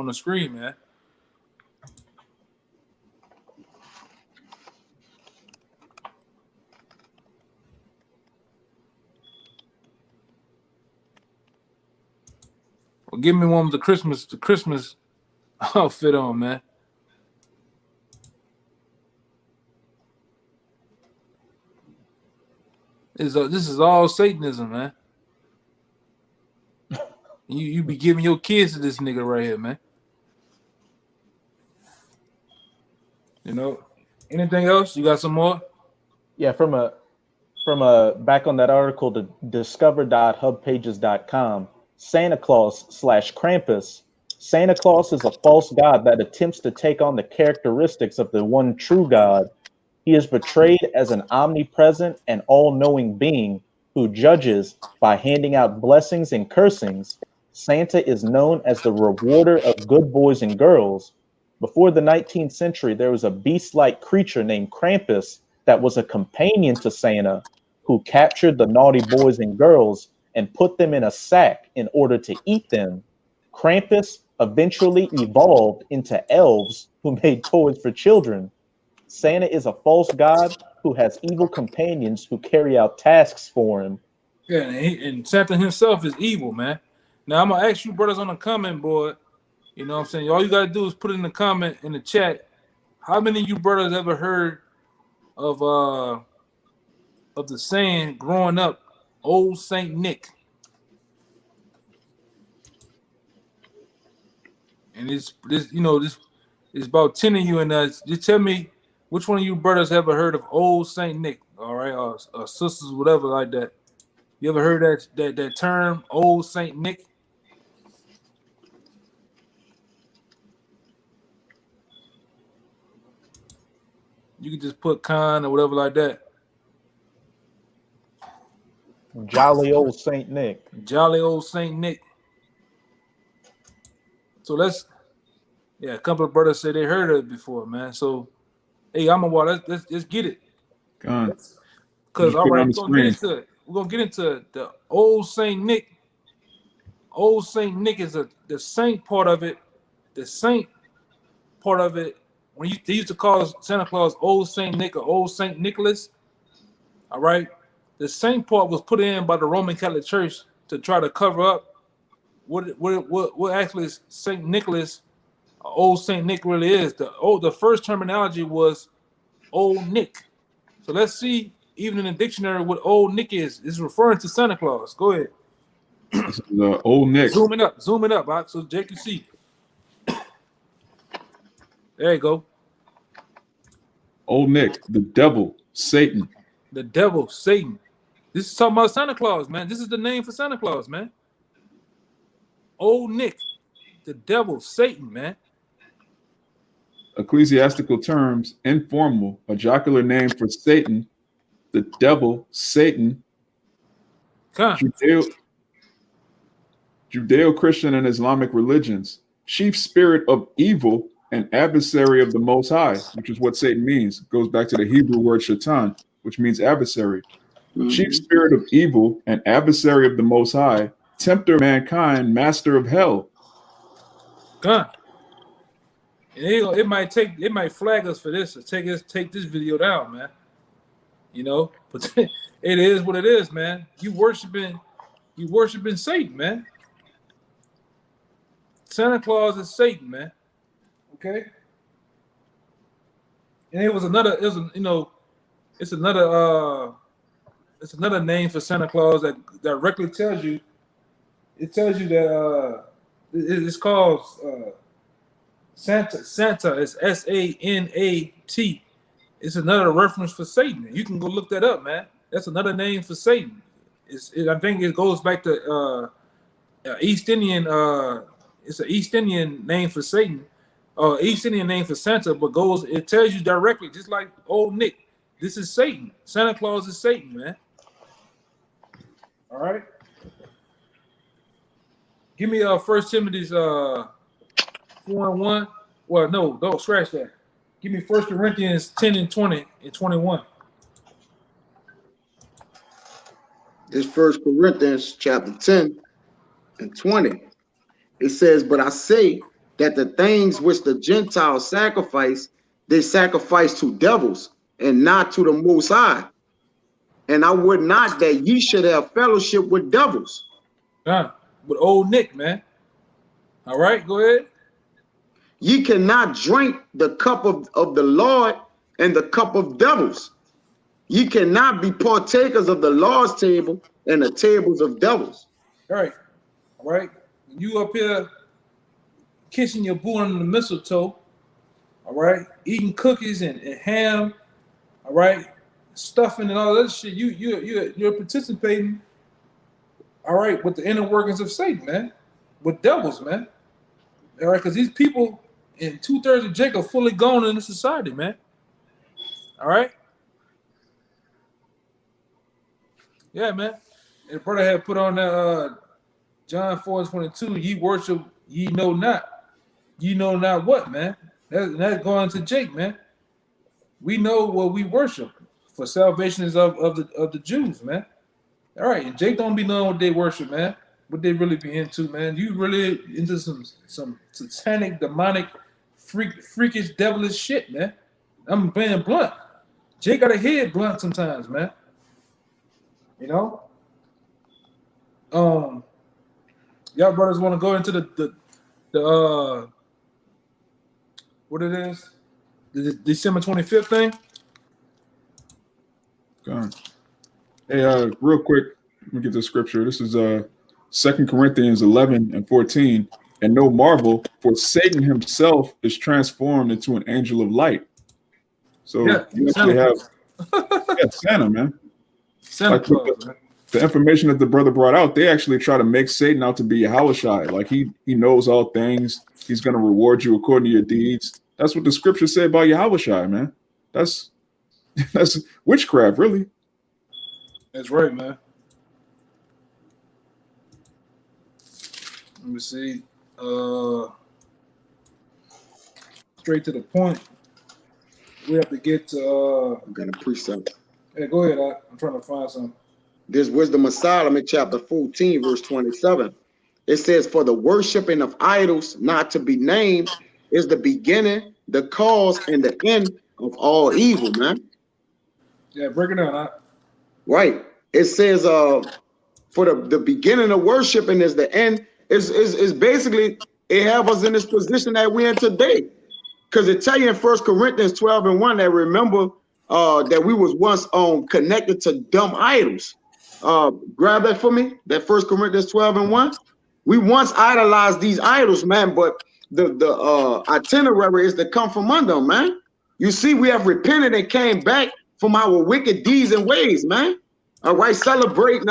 the screen, man. Well, give me one with the Christmas outfit on, man. This is all Satanism, man. You be giving your kids to this nigga right here, man. You know, anything else? You got some more? Yeah, from a back on that article to discover.hubpages.com, Santa Claus / Krampus. Santa Claus is a false god that attempts to take on the characteristics of the one true God. He is portrayed as an omnipresent and all-knowing being who judges by handing out blessings and cursings. Santa is known as the rewarder of good boys and girls. Before the 19th century, there was a beast-like creature named Krampus that was a companion to Santa who captured the naughty boys and girls and put them in a sack in order to eat them. Krampus eventually evolved into elves who made toys for children. Santa is a false god who has evil companions who carry out tasks for him. Yeah, and Santa himself is evil, man. Now, I'm going to ask you brothers on the comment board, you know what I'm saying? All you got to do is put in the comment in the chat, how many of you brothers ever heard of the saying growing up, Old Saint Nick? And this It's about 10 of you in there. Just tell me which one of you brothers ever heard of old Saint Nick, all right, or sisters, whatever like that. You ever heard that term, old Saint Nick? You can just put Khan or whatever like that. Jolly old Saint Nick. Jolly old Saint Nick. So a couple of brothers said they heard of it before, man. So, hey, I'm gonna let's get it. God. Because all right, we're gonna get into the old Saint Nick. Old Saint Nick is the saint part of it. The saint part of it. When they used to call Santa Claus Old Saint Nick or Old Saint Nicholas. All right, the saint part was put in by the Roman Catholic Church to try to cover up what actually Saint Nicholas, old Saint Nick really is. The first terminology was Old Nick. So let's see, even in the dictionary, what Old Nick is. It's referring to Santa Claus. Go ahead. This is Old Nick. Zoom it up, Box, so Jake can see. There you go. Old Nick, the devil, Satan. The devil, Satan. This is talking about Santa Claus, man. This is the name for Santa Claus, man. Old Nick, the devil, Satan, man. Ecclesiastical terms, informal, a jocular name for Satan, the devil, Satan. Judeo-Christian and Islamic religions, chief spirit of evil and adversary of the Most High, which is what Satan means. It goes back to the Hebrew word shaitan, which means adversary. Mm-hmm. Chief spirit of evil and adversary of the Most High, tempter mankind, master of hell. God. And it might flag us for this or take this video down, man. You know, but it is what it is, man. You worshiping Satan, man. Santa Claus is Satan, man. Okay. And it's another name for Santa Claus that directly tells you. It tells you that it's called Santa. Santa is SANAT. It's another reference for Satan. You can go look that up, man. That's another name for Satan. I think it goes back to East Indian. It's an East Indian name for Satan, East Indian name for Santa, but it tells you directly, just like Old Nick. This is Satan. Santa Claus is Satan, man. All right. Give me 1 Timothy's 4:1. Well, no, don't scratch that. Give me 1 Corinthians 10 and 20 and 21. This 1 Corinthians chapter 10 and 20. It says, but I say that the things which the Gentiles sacrifice, they sacrifice to devils and not to the Most High. And I would not that ye should have fellowship with devils. With Old Nick, man. All right, go ahead. Ye cannot drink the cup of the Lord and the cup of devils. Ye cannot be partakers of the Lord's table and the tables of devils. All right. All right. You up here kissing your boo under the mistletoe, all right, eating cookies and ham, all right, stuffing and all that shit. You're participating, all right, with the inner workings of Satan, man, with devils, man. All right, because these people in 2/3 of Jacob fully gone in the society, man. All right. Yeah, man. And the brother had put on that John 4:22, ye worship, ye know not. Ye know not what, man. That's going to Jake, man. We know what we worship, for salvation is of the Jews, man. All right, and Jake don't be knowing what they worship, man. What they really be into, man. You really into some satanic, demonic, freakish, devilish shit, man. I'm being blunt. Jake got a head blunt sometimes, man. You know? Y'all brothers want to go into the what it is? The December 25th thing? God. Hey, real quick, let me get the scripture. This is 2 Corinthians 11 and 14. And no marvel, for Satan himself is transformed into an angel of light. So Yeah, you actually have Santa, man. Santa Like Claus, man. the information that the brother brought out, they actually try to make Satan out to be Yahawashi. Like he knows all things. He's going to reward you according to your deeds. That's what the scripture said about Yahawashi, man. That's witchcraft, really. That's right, man. Let me see. Straight to the point. We have to get to. I'm gonna precept. Hey, go ahead. I'm trying to find some. There's wisdom of Solomon, chapter 14, verse 27. It says, "For the worshiping of idols, not to be named, is the beginning, the cause, and the end of all evil." Man, Yeah, break it down. right? It says, "For the beginning of worshiping is the end." Is basically it have us in this position that we're in today. Because it tell you in 1 Corinthians 12:1 that remember that we was once connected to dumb idols. Grab that for me. That 1 Corinthians 12:1. We once idolized these idols, man, but the itinerary is to come from under them, man. You see, we have repented and came back from our wicked deeds and ways, man. All right, celebrating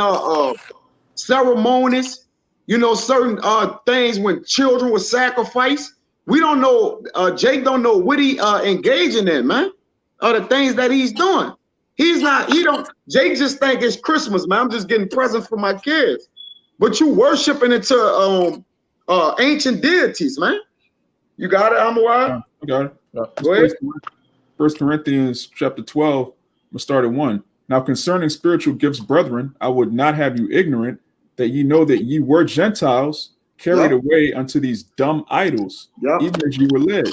ceremonies, you know, certain things when children were sacrificed. We don't know, Jake don't know what he engaging in, man. The things that he's doing. Jake just think it's Christmas, man. I'm just getting presents for my kids. But you worshiping into ancient deities, man. You got it, Amawai? I got it. Go ahead. 1 Corinthians chapter 12, I'm gonna start at 1. Now concerning spiritual gifts, brethren, I would not have you ignorant that ye know that ye were Gentiles, carried away unto these dumb idols, even as you were led.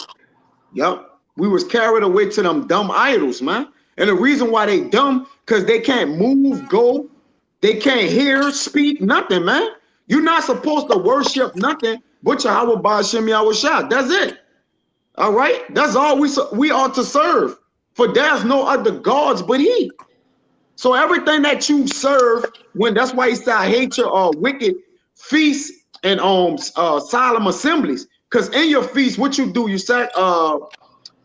Yep. We was carried away to them dumb idols, man. And the reason why they dumb, because they can't move, go, they can't hear, speak, nothing, man. You're not supposed to worship nothing but Yahawah, bahasham, Yahawashi. That's it. All right? That's all we ought to serve. For there's no other gods but he. So everything that you serve, that's why he said, I hate your wicked feasts and solemn assemblies. Because in your feast, what you do,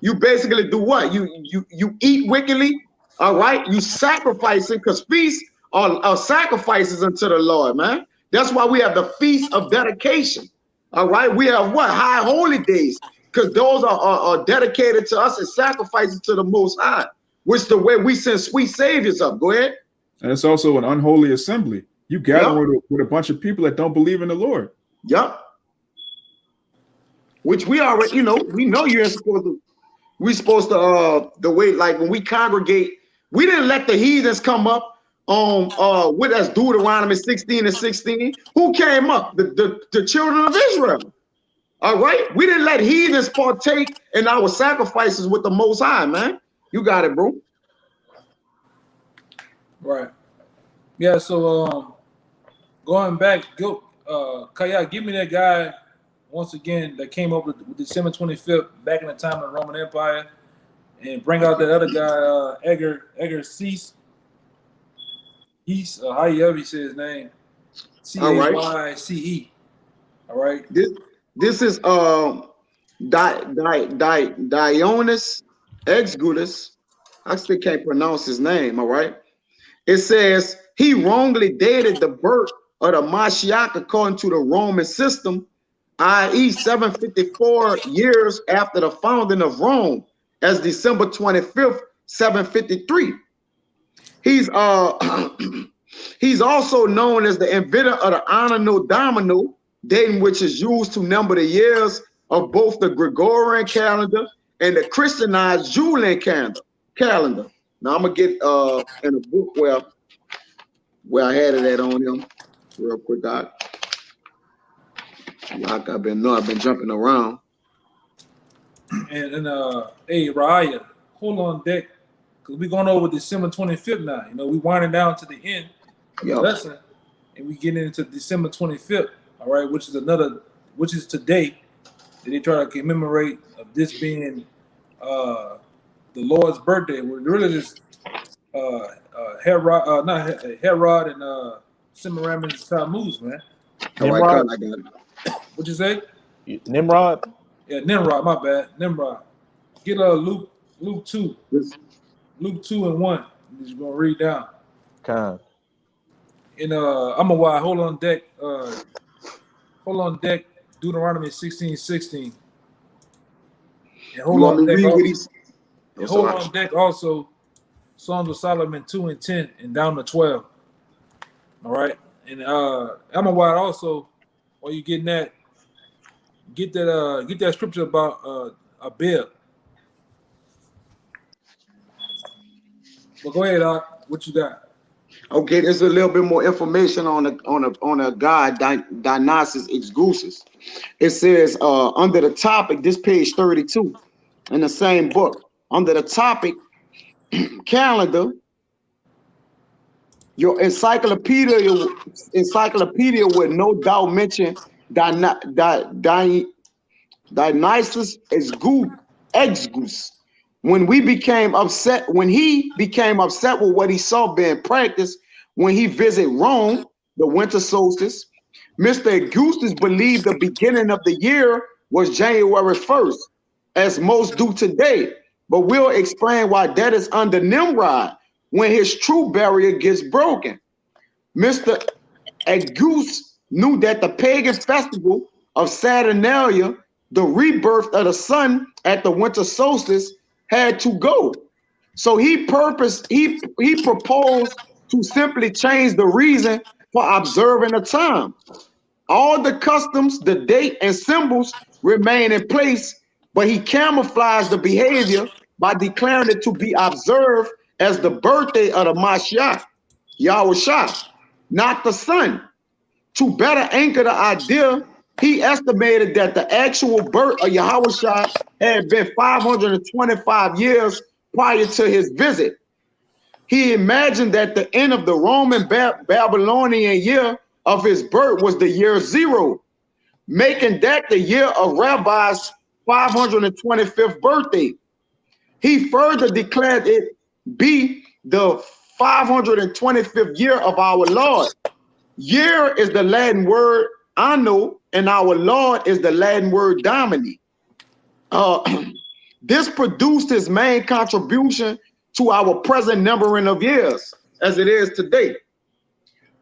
you basically do what? You eat wickedly, all right? You sacrifice it, because feasts are sacrifices unto the Lord, man. That's why we have the feast of dedication, all right? We have what? High holy days, because those are dedicated to us as sacrifices to the Most High, which the way we send sweet saviors up. Go ahead. And it's also an unholy assembly. You gather with a bunch of people that don't believe in the Lord. Yep. Which we already, we know you're supposed to. We're supposed to the way, like when we congregate, we didn't let the heathens come up with us. Deuteronomy 16:16. Who came up? The children of Israel. All right. We didn't let heathens partake in our sacrifices with the Most High, man. You got it, bro. Right. Yeah. So going back, Kaya, give me that guy once again that came up with December 25th back in the time of the Roman Empire, and bring out that other guy, Edgar Cease. He's however he says his name. C-A-Y-C-E. All right. This is Dionys Exgutus. I still can't pronounce his name. All right. It says he wrongly dated the birth of the Mashiach according to the Roman system, i.e. 754 years after the founding of Rome, as December 25th, 753. He's also known as the inventor of the Anno Domini, dating which is used to number the years of both the Gregorian calendar and the Christianized Julian calendar. Now I'm gonna get in a book where I had it at on him real quick, Doc. Like I've been jumping around. And hey, Raya, hold on deck, because we're going over December 25th now. We winding down to the end of the lesson, and we get into December 25th, all right, which is today, that they try to commemorate of this being the Lord's birthday. We're really just Herod and Semiramis Tammuz, man. All right, I got it. What'd you say? Nimrod. Yeah, Nimrod. My bad, Nimrod. Get Luke 2, Luke 2:1. I'm just gonna read down. Con. And I'm a why. Hold on deck. Hold on deck. Deuteronomy 16:16. And You want me to read what he's? hold on deck also. Songs of Solomon 2:10 and down to 12. All right. And I'm a why also. While you getting that, get that scripture about Abel. Well, go ahead, Doc. What you got? Okay, there's a little bit more information on a god Dionysus Exgusus. It says under the topic, this page 32 in the same book, under the topic calendar, your encyclopedia would no doubt mention Dionysus Exgus. When he became upset with what he saw being practiced when he visited Rome, the winter solstice, Mr. Augustus believed the beginning of the year was January 1st, as most do today. But we'll explain why that is under Nimrod when his true barrier gets broken. Mr. Augustus knew that the pagan festival of Saturnalia, the rebirth of the sun at the winter solstice, had to go. So he proposed to simply change the reason for observing the time. All the customs, the date, and symbols remain in place, but he camouflaged the behavior by declaring it to be observed as the birthday of the Mashiach, Yahawashi, not the sun. To better anchor the idea, he estimated that the actual birth of Yahawashi had been 525 years prior to his visit. He imagined that the end of the Roman Babylonian year of his birth was the year 0, making that the year of Rabbi's 525th birthday. He further declared it be the 525th year of our Lord. Year is the Latin word anno, and our Lord is the Latin word domini. This produced his main contribution to our present numbering of years, as it is today.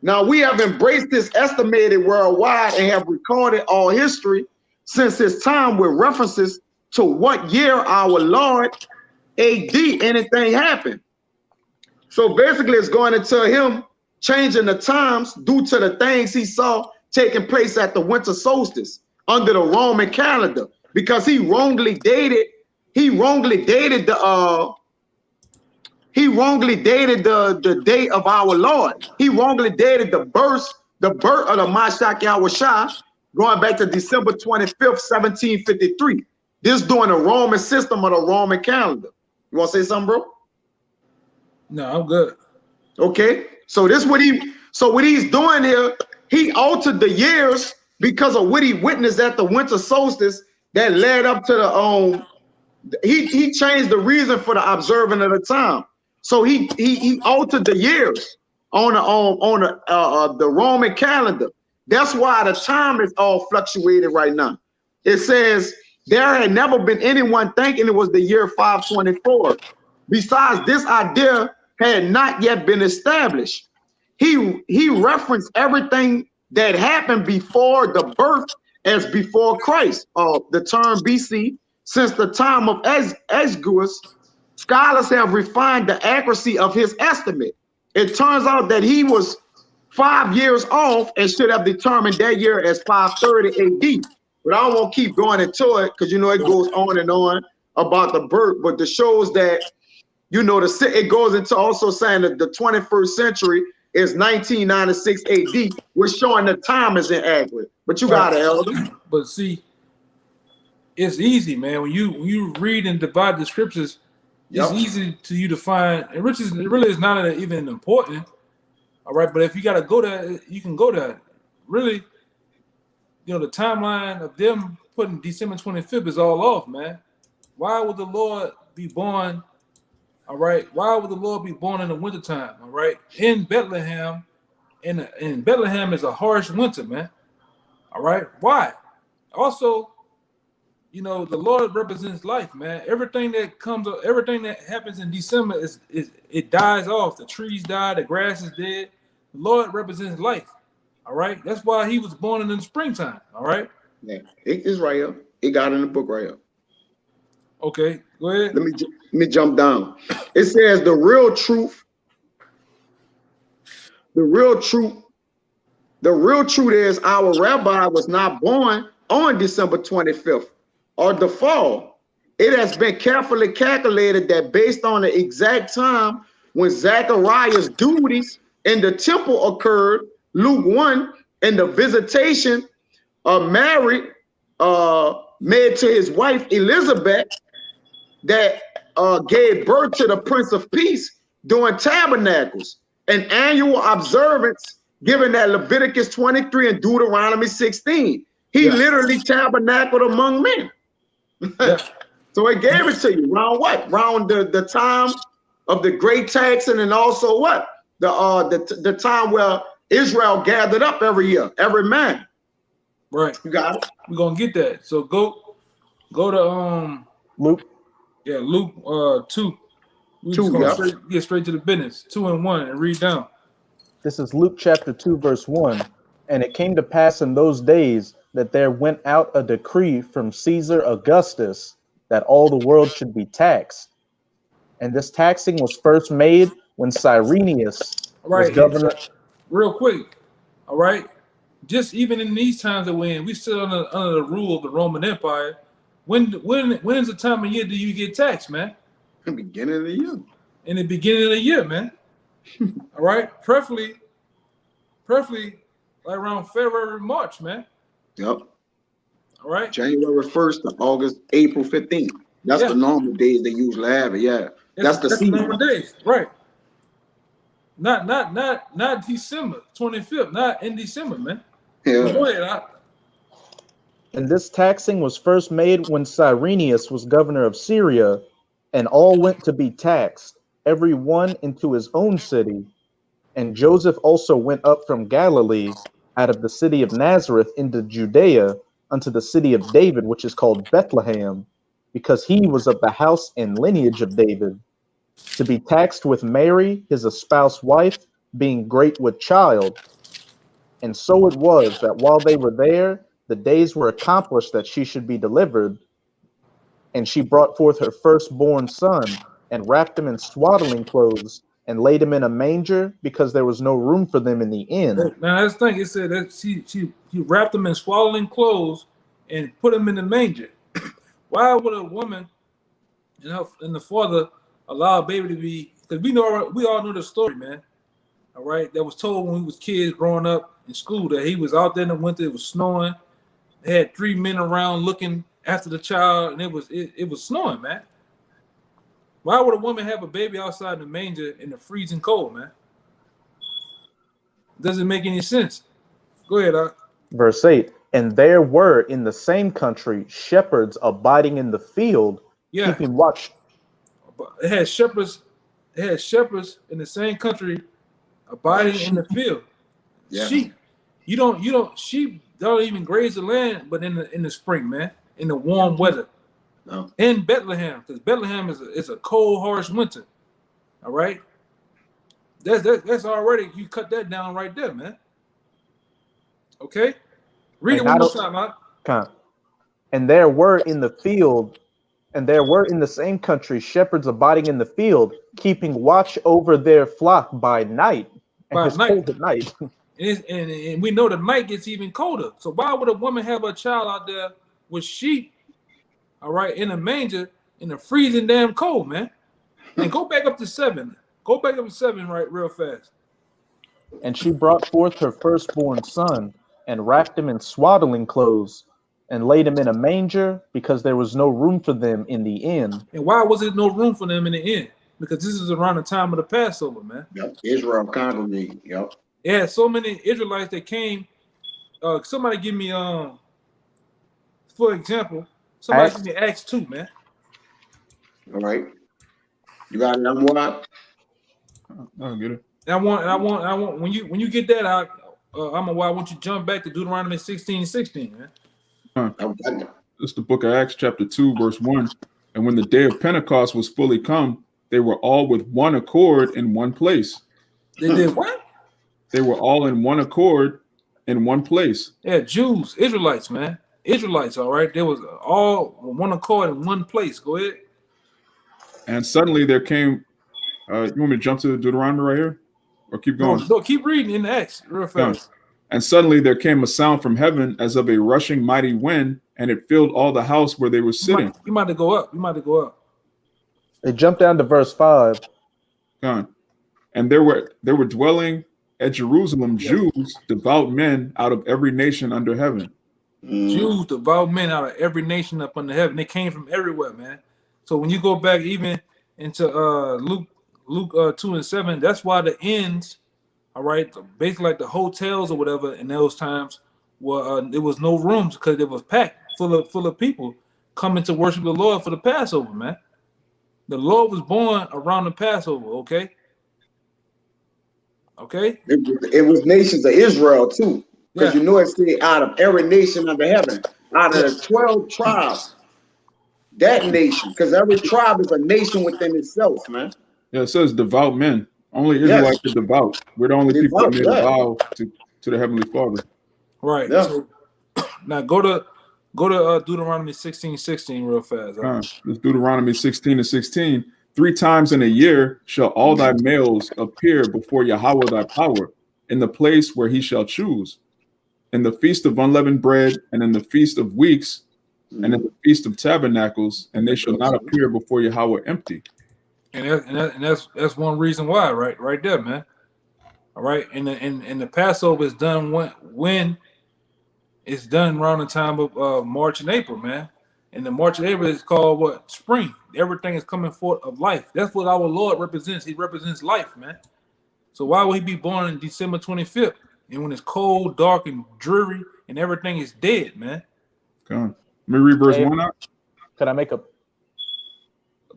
Now, we have embraced this estimated worldwide and have recorded all history since his time with references to what year our Lord AD anything happened. So basically, it's going to tell him changing the times due to the things he saw taking place at the winter solstice under the Roman calendar, because he wrongly dated the day of our Lord. He wrongly dated the birth of the Mashiach Yahawashi going back to December 25th, 1753. This during the Roman system of the Roman calendar. You want to say something, bro? No, I'm good. Okay, so what he's doing here, he altered the years because of what he witnessed at the winter solstice that led up to the he changed the reason for the observing of the time. So he altered the years on the Roman calendar. That's why the time is all fluctuated right now. It says there had never been anyone thinking it was the year 524. Besides, this idea had not yet been established. He referenced everything that happened before the birth as before Christ, the term BC. Since the time of Exgusus, scholars have refined the accuracy of his estimate. It turns out that he was 5 years off and should have determined that year as 530 AD. But I don't want to keep going into it because, you know, it goes on and on about the birth. But it shows that, you know, it goes into also saying that the 21st century is 1996 AD. We're showing the time is inaccurate. But you got it, Elder. But see, it's easy, man. When you read and divide the scriptures, it's easy to you to find. And it really is not even important. All right, but if you got to go there, you can go there. Really, you know, the timeline of them putting December 25th is all off, man. Why would the Lord be born? All right, why would the Lord be born in the wintertime? All right, in Bethlehem, in Bethlehem is a harsh winter, man. All right, why? Also, you know, the Lord represents life, man. Everything that comes up, everything that happens in December is it dies off. The trees die, the grass is dead. The Lord represents life. All right. That's why he was born in the springtime. All right. Yeah, it is right here. It got in the book right here. Okay, go ahead. Let me jump down. It says the real truth is our rabbi was not born on December 25th or the fall. It has been carefully calculated that based on the exact time when Zechariah's duties in the temple occurred, Luke 1, and the visitation of Mary made to his wife Elizabeth that gave birth to the Prince of Peace during tabernacles, an annual observance given at Leviticus 23 and Deuteronomy 16. He literally tabernacled among men. So he gave it to you. Round what? Round the time of the great taxing, and also what? The time where Israel gathered up every year, every man. Right. You got it? We're gonna get that. So go to Luke. Yeah, Luke 2. We 2, just gonna get straight to the business. 2 and 1 and read down. This is Luke chapter 2, verse 1. And it came to pass in those days that there went out a decree from Caesar Augustus that all the world should be taxed. And this taxing was first made when Cyrenius was governor. Real quick, all right. Just even in these times that we're in, we still under the rule of the Roman Empire. When is the time of year do you get taxed, man? The beginning of the year. In the beginning of the year, man. All right, preferably like around February, March, man. Yep. All right. January 1st to August, April 15th. That's the normal days they usually have it. Yeah. That's the season. Normal days, right? Not December 25th. Not in December, man. Yeah. Go ahead. And this taxing was first made when Cyrenius was governor of Syria, and all went to be taxed, every one into his own city. And Joseph also went up from Galilee, out of the city of Nazareth into Judea, unto the city of David, which is called Bethlehem, because he was of the house and lineage of David, to be taxed with Mary, his espoused wife, being great with child. And so it was that while they were there, the days were accomplished that she should be delivered. And she brought forth her firstborn son, and wrapped him in swaddling clothes, and laid him in a manger, because there was no room for them in the inn. Now that's the thing. It said that she wrapped him in swaddling clothes and put him in the manger. Why would a woman and the father allow a baby to be? Because we all know the story, man. All right, that was told when we was kids growing up in school that he was out there in the winter. It was snowing. They had 3 men around looking after the child, and it was snowing, man. Why would a woman have a baby outside the manger in the freezing cold, man? Doesn't make any sense. Go ahead, Doc. Verse 8, and there were in the same country shepherds abiding in the field, keeping watch. It had shepherds in the same country abiding in the field. Yeah. Sheep. Sheep don't even graze the land, but in the spring, man, in the warm weather. No. In Bethlehem, because Bethlehem is a cold, harsh winter. All right. That's already, you cut that down right there, man. Okay. Read it one more time, huh? And there were in the field, and there were in the same country shepherds abiding in the field, keeping watch over their flock by night. And it's cold at night. And we know the night gets even colder. So why would a woman have a child out there with sheep, all right, in a manger in the freezing damn cold, man? And go back up to 7. Go back up to 7 right real fast. And she brought forth her firstborn son, and wrapped him in swaddling clothes, and laid him in a manger, because there was no room for them in the inn. And why was there no room for them in the inn? Because this is around the time of the Passover, man. Yep. Israel congregated. Yep. Yeah, so many Israelites that came. Somebody give me for example, give me Acts 2, man. All right. You got it, what? I'll get it. I want when you get that out, I want you to jump back to Deuteronomy 16:16, man. It's the book of Acts, chapter 2, verse 1. And when the day of Pentecost was fully come, they were all with one accord in one place. They did what? They were all in one accord in one place. Yeah, Jews, Israelites, man. Israelites, all right. They was all one accord in one place. Go ahead. And suddenly there came, you want me to jump to Deuteronomy right here? Or keep going? No, keep reading in the Acts real fast. And suddenly there came a sound from heaven as of a rushing mighty wind, and it filled all the house where they were sitting. You might have to go up. You might have to go up. They jumped down to verse 5. Gone. And there were dwelling at Jerusalem Jews, devout men out of every nation under heaven. Jews, devout men out of every nation up under heaven. They came from everywhere, man. So when you go back even into Luke 2 and 7, that's why the inns, all right, basically like the hotels or whatever in those times, were there was no rooms because it was packed full of people coming to worship the Lord for the Passover, man. The Lord was born around the Passover, okay? Okay? It was nations of Israel too. Because you know it said out of every nation under heaven, out of the 12 tribes, that nation, because every tribe is a nation within itself, man. Yeah, it says devout men. Only Israelites are devout. We're the only people that made a vow to the Heavenly Father. Right. Yeah. So, now go to Deuteronomy 16:16 real fast. Right? It's Deuteronomy 16:16. 3 times in a year shall all thy males appear before Yahawah thy power, in the place where he shall choose, in the feast of unleavened bread, and in the feast of weeks, and in the feast of tabernacles, and they shall not appear before Yahawah empty. And that's one reason why, right there, man. All right, and the Passover is done when it's done around the time of March and April, man. And the March and April is called what? Spring. Everything is coming forth of life. That's what our Lord represents. He represents life, man. So why would he be born on December 25th? And when it's cold, dark, and dreary, and everything is dead, man. Come on. Let me read verse 1 out. Could I make a...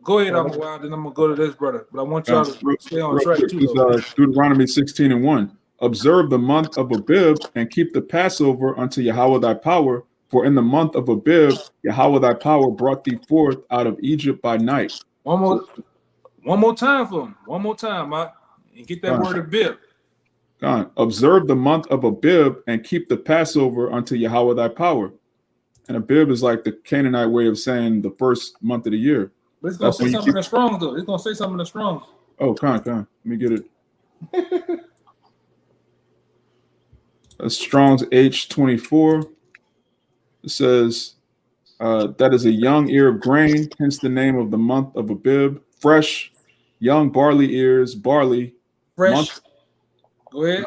Go ahead, I'm wild, then I'm going to go to this, brother. But I want y'all to stay on track, too, Deuteronomy 16:1. Observe the month of Abib, and keep the Passover unto Yahawah thy power. For in the month of Abib, Yahawah thy power brought thee forth out of Egypt by night. One more time for him. One more time, and get that word Abib. God, observe the month of Abib and keep the Passover unto Yahawah thy power. And Abib is like the Canaanite way of saying the first month of the year. But it's going to say something in the Strong's, though. It's going to say something in the Strong's. Oh, come on. Let me get it. Strong's H24. It says, that is a young ear of grain, hence the name of the month of Abib. Fresh, young barley ears, barley. Fresh. Go ahead.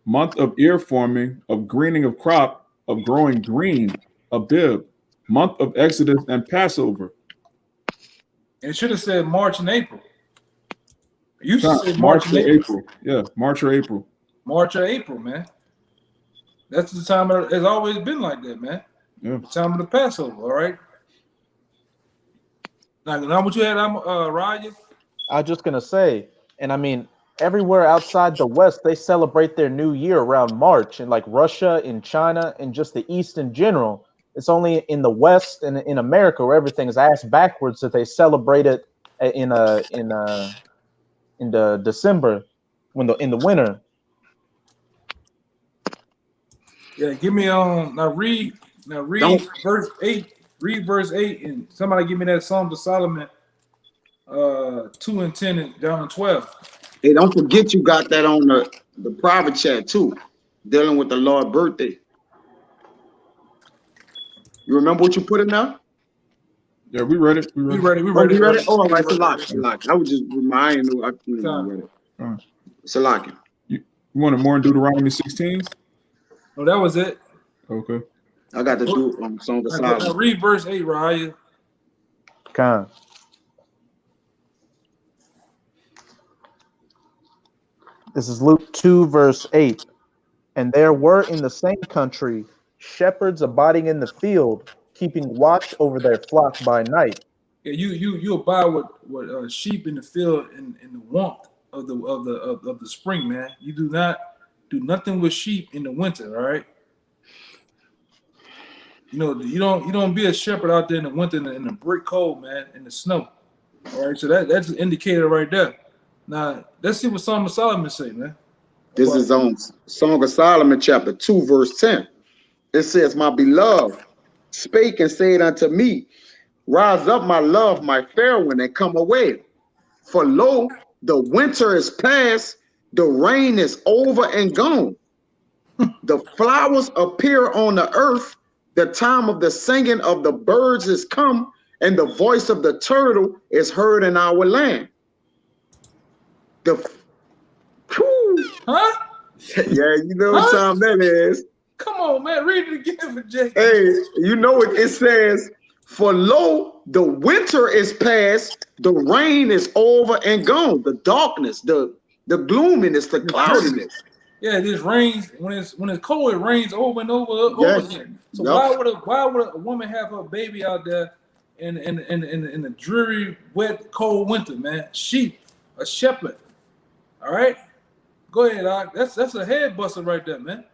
Month of ear forming, of greening of crop, of growing green, Abib. Month of Exodus and Passover. It should have said March and April. You should say March and April. Yeah, March or April. March or April, man. That's the time it's always been like that, man. Yeah. The time of the Passover, all right? Now what you had, Ryan? I was just gonna say, and I mean, everywhere outside the West, they celebrate their new year around March, and like Russia and China and just the East in general. It's only in the West and in America where everything is ass backwards that they celebrate it in the December in the winter. Yeah, give me now read verse 8. Read verse 8, and somebody give me that Psalm to Solomon 2 and 10 and down to 12. Hey, don't forget you got that on the private chat too, dealing with the Lord's birthday. You remember what you put in there? Yeah, we read it. We read it. Oh, all right, Salaki. I was just reminding you. I read it. Salaki. You wanted more in Deuteronomy 16? Oh, that was it. Okay. I got to do Song of Solomon. Now read verse 8, Raya. Con. This is Luke 2, verse 8. And there were in the same country shepherds abiding in the field, keeping watch over their flock by night. Yeah, you abide with sheep in the field in the warmth of the spring, man. You do not do nothing with sheep in the winter, all right? You know, you don't be a shepherd out there in the winter in the brick cold, man, in the snow. All right, so that's an indicator right there. Now let's see what Song of Solomon say, man. This is on Song of Solomon, chapter 2, verse 10. It says, "My beloved spake and said unto me, Rise up, my love, my fair one, and come away. For lo, the winter is past, the rain is over and gone. The flowers appear on the earth, the time of the singing of the birds is come, and the voice of the turtle is heard in our land." Huh? Yeah, you know what time that is. Come on, man, read it again for Jay. Hey, you know what it says? "For lo, the winter is past, the rain is over and gone." The darkness, the gloominess, the cloudiness. Yeah, this rains when it's cold. It rains over and over again. So why would a woman have her baby out there in a dreary, wet, cold winter, man? Sheep, a shepherd. All right, go ahead, Doc. That's a head buster right there, man.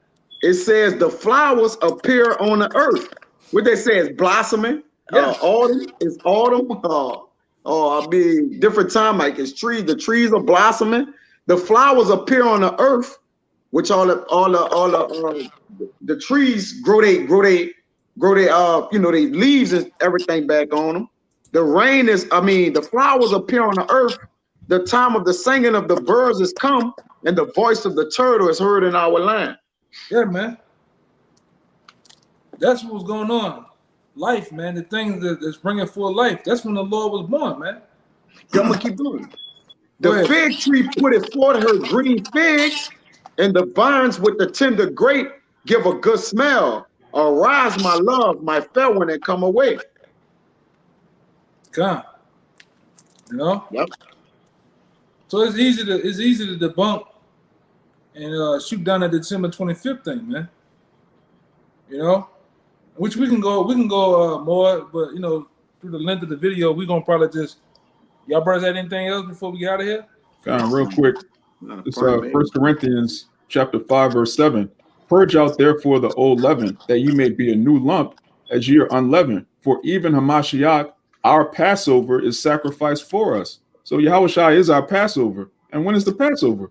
It says the flowers appear on the earth. What they say is blossoming. Yeah. Autumn is autumn. I mean, different time, like it's trees. The trees are blossoming. The flowers appear on the earth, which all the trees grow they they leaves and everything back on them. The rain is, the flowers appear on the earth. The time of the singing of the birds is come, and the voice of the turtle is heard in our land. Yeah, man. That's what's going on. Life, man. The things that's bringing forth life. That's when the Lord was born, man. I'm gonna keep doing. The fig tree putteth forth her green figs, and the vines with the tender grape give a good smell. Arise, my love, my fair one, and come away. Come. You know? Yep. So it's easy to debunk and shoot down the December 25th thing, man. You know? Which we can go more, but you know, through the length of the video, we're gonna probably just y'all brothers had anything else before we get out of here? Real quick. It's 1 Corinthians chapter 5, verse 7. "Purge out therefore the old leaven, that ye may be a new lump, as ye are unleavened. For even Hamashiach, our Passover, is sacrificed for us." So Yahawashi is our Passover. And when is the Passover?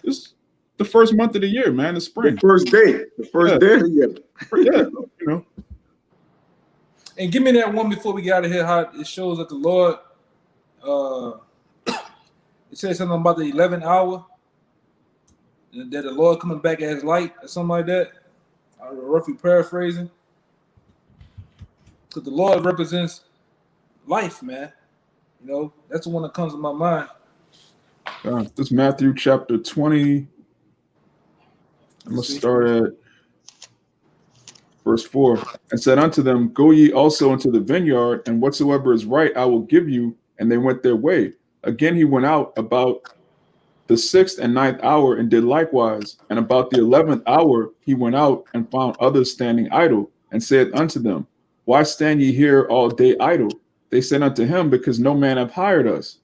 It's the first month of the year, man. The spring. The first day. The first day of the year. Yeah, you know. And give me that one before we get out of here. How it shows that the Lord, it says something about the 11th hour, that the Lord coming back as light or something like that. I'm roughly paraphrasing. Because the Lord represents life, man. You know, that's the one that comes to my mind. This is Matthew chapter 20. I'm going to start at verse 4. "And said unto them, Go ye also into the vineyard, and whatsoever is right I will give you. And they went their way. Again he went out about the 6th and 9th hour, and did likewise. And about the 11th hour he went out, and found others standing idle, and said unto them, Why stand ye here all day idle? They said unto him, Because no man hath hired us."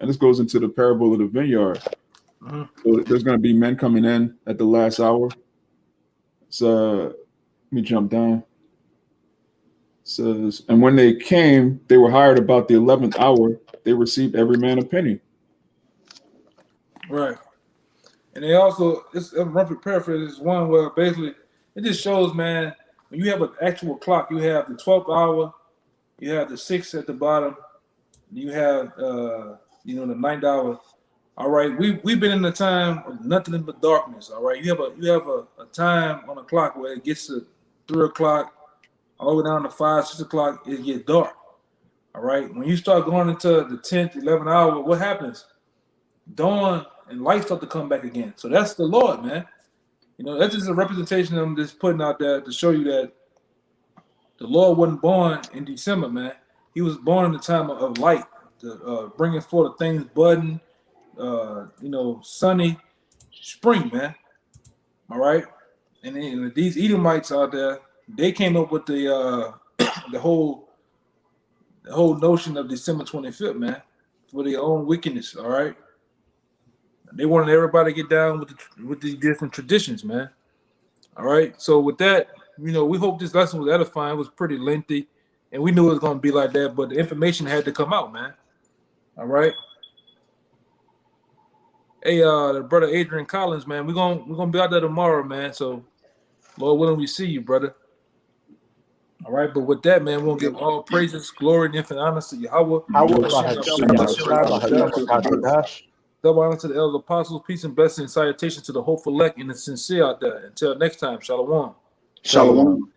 And this goes into the parable of the vineyard. So there's going to be men coming in at the last hour. So let me jump down. It says, "And when they came, they were hired about the 11th hour. They received every man a penny." Right. And they also, it's a roughly paraphrase, is one where basically it just shows, man, when you have an actual clock, you have the 12th hour, you have the 6th at the bottom, you have the 9th hour. All right, we've been in a time of nothing but darkness. All right, you have a time on the clock where it gets to 3 o'clock, all the way down to 5, 6 o'clock, it gets dark. All right, when you start going into the 10th, 11th hour, what happens? Dawn and light start to come back again. So that's the Lord, man. You know, that's just a representation I'm just putting out there to show you that the Lord wasn't born in December, man. He was born in the time of light, bringing forth things budding, sunny spring, man. All right, and these Edomites out there, they came up with the the whole notion of December 25th, man, for their own wickedness. All right, they wanted everybody to get down with the different traditions, man. All right, so with that, You know, we hope this lesson was edifying. It was pretty lengthy, and we knew it was going to be like that, but the information had to come out, man. All right. Hey, the brother Adrian Collins, man, we're gonna be out there tomorrow, man. So, Lord willing, we see you, brother. All right, but with that, man, we'll give all praises, glory, and infinite honor to Yahweh. Double honor to the elder apostles, peace and blessing and salutation to the hopeful elect and the sincere out there. Until next time, Shalawam. Shalom.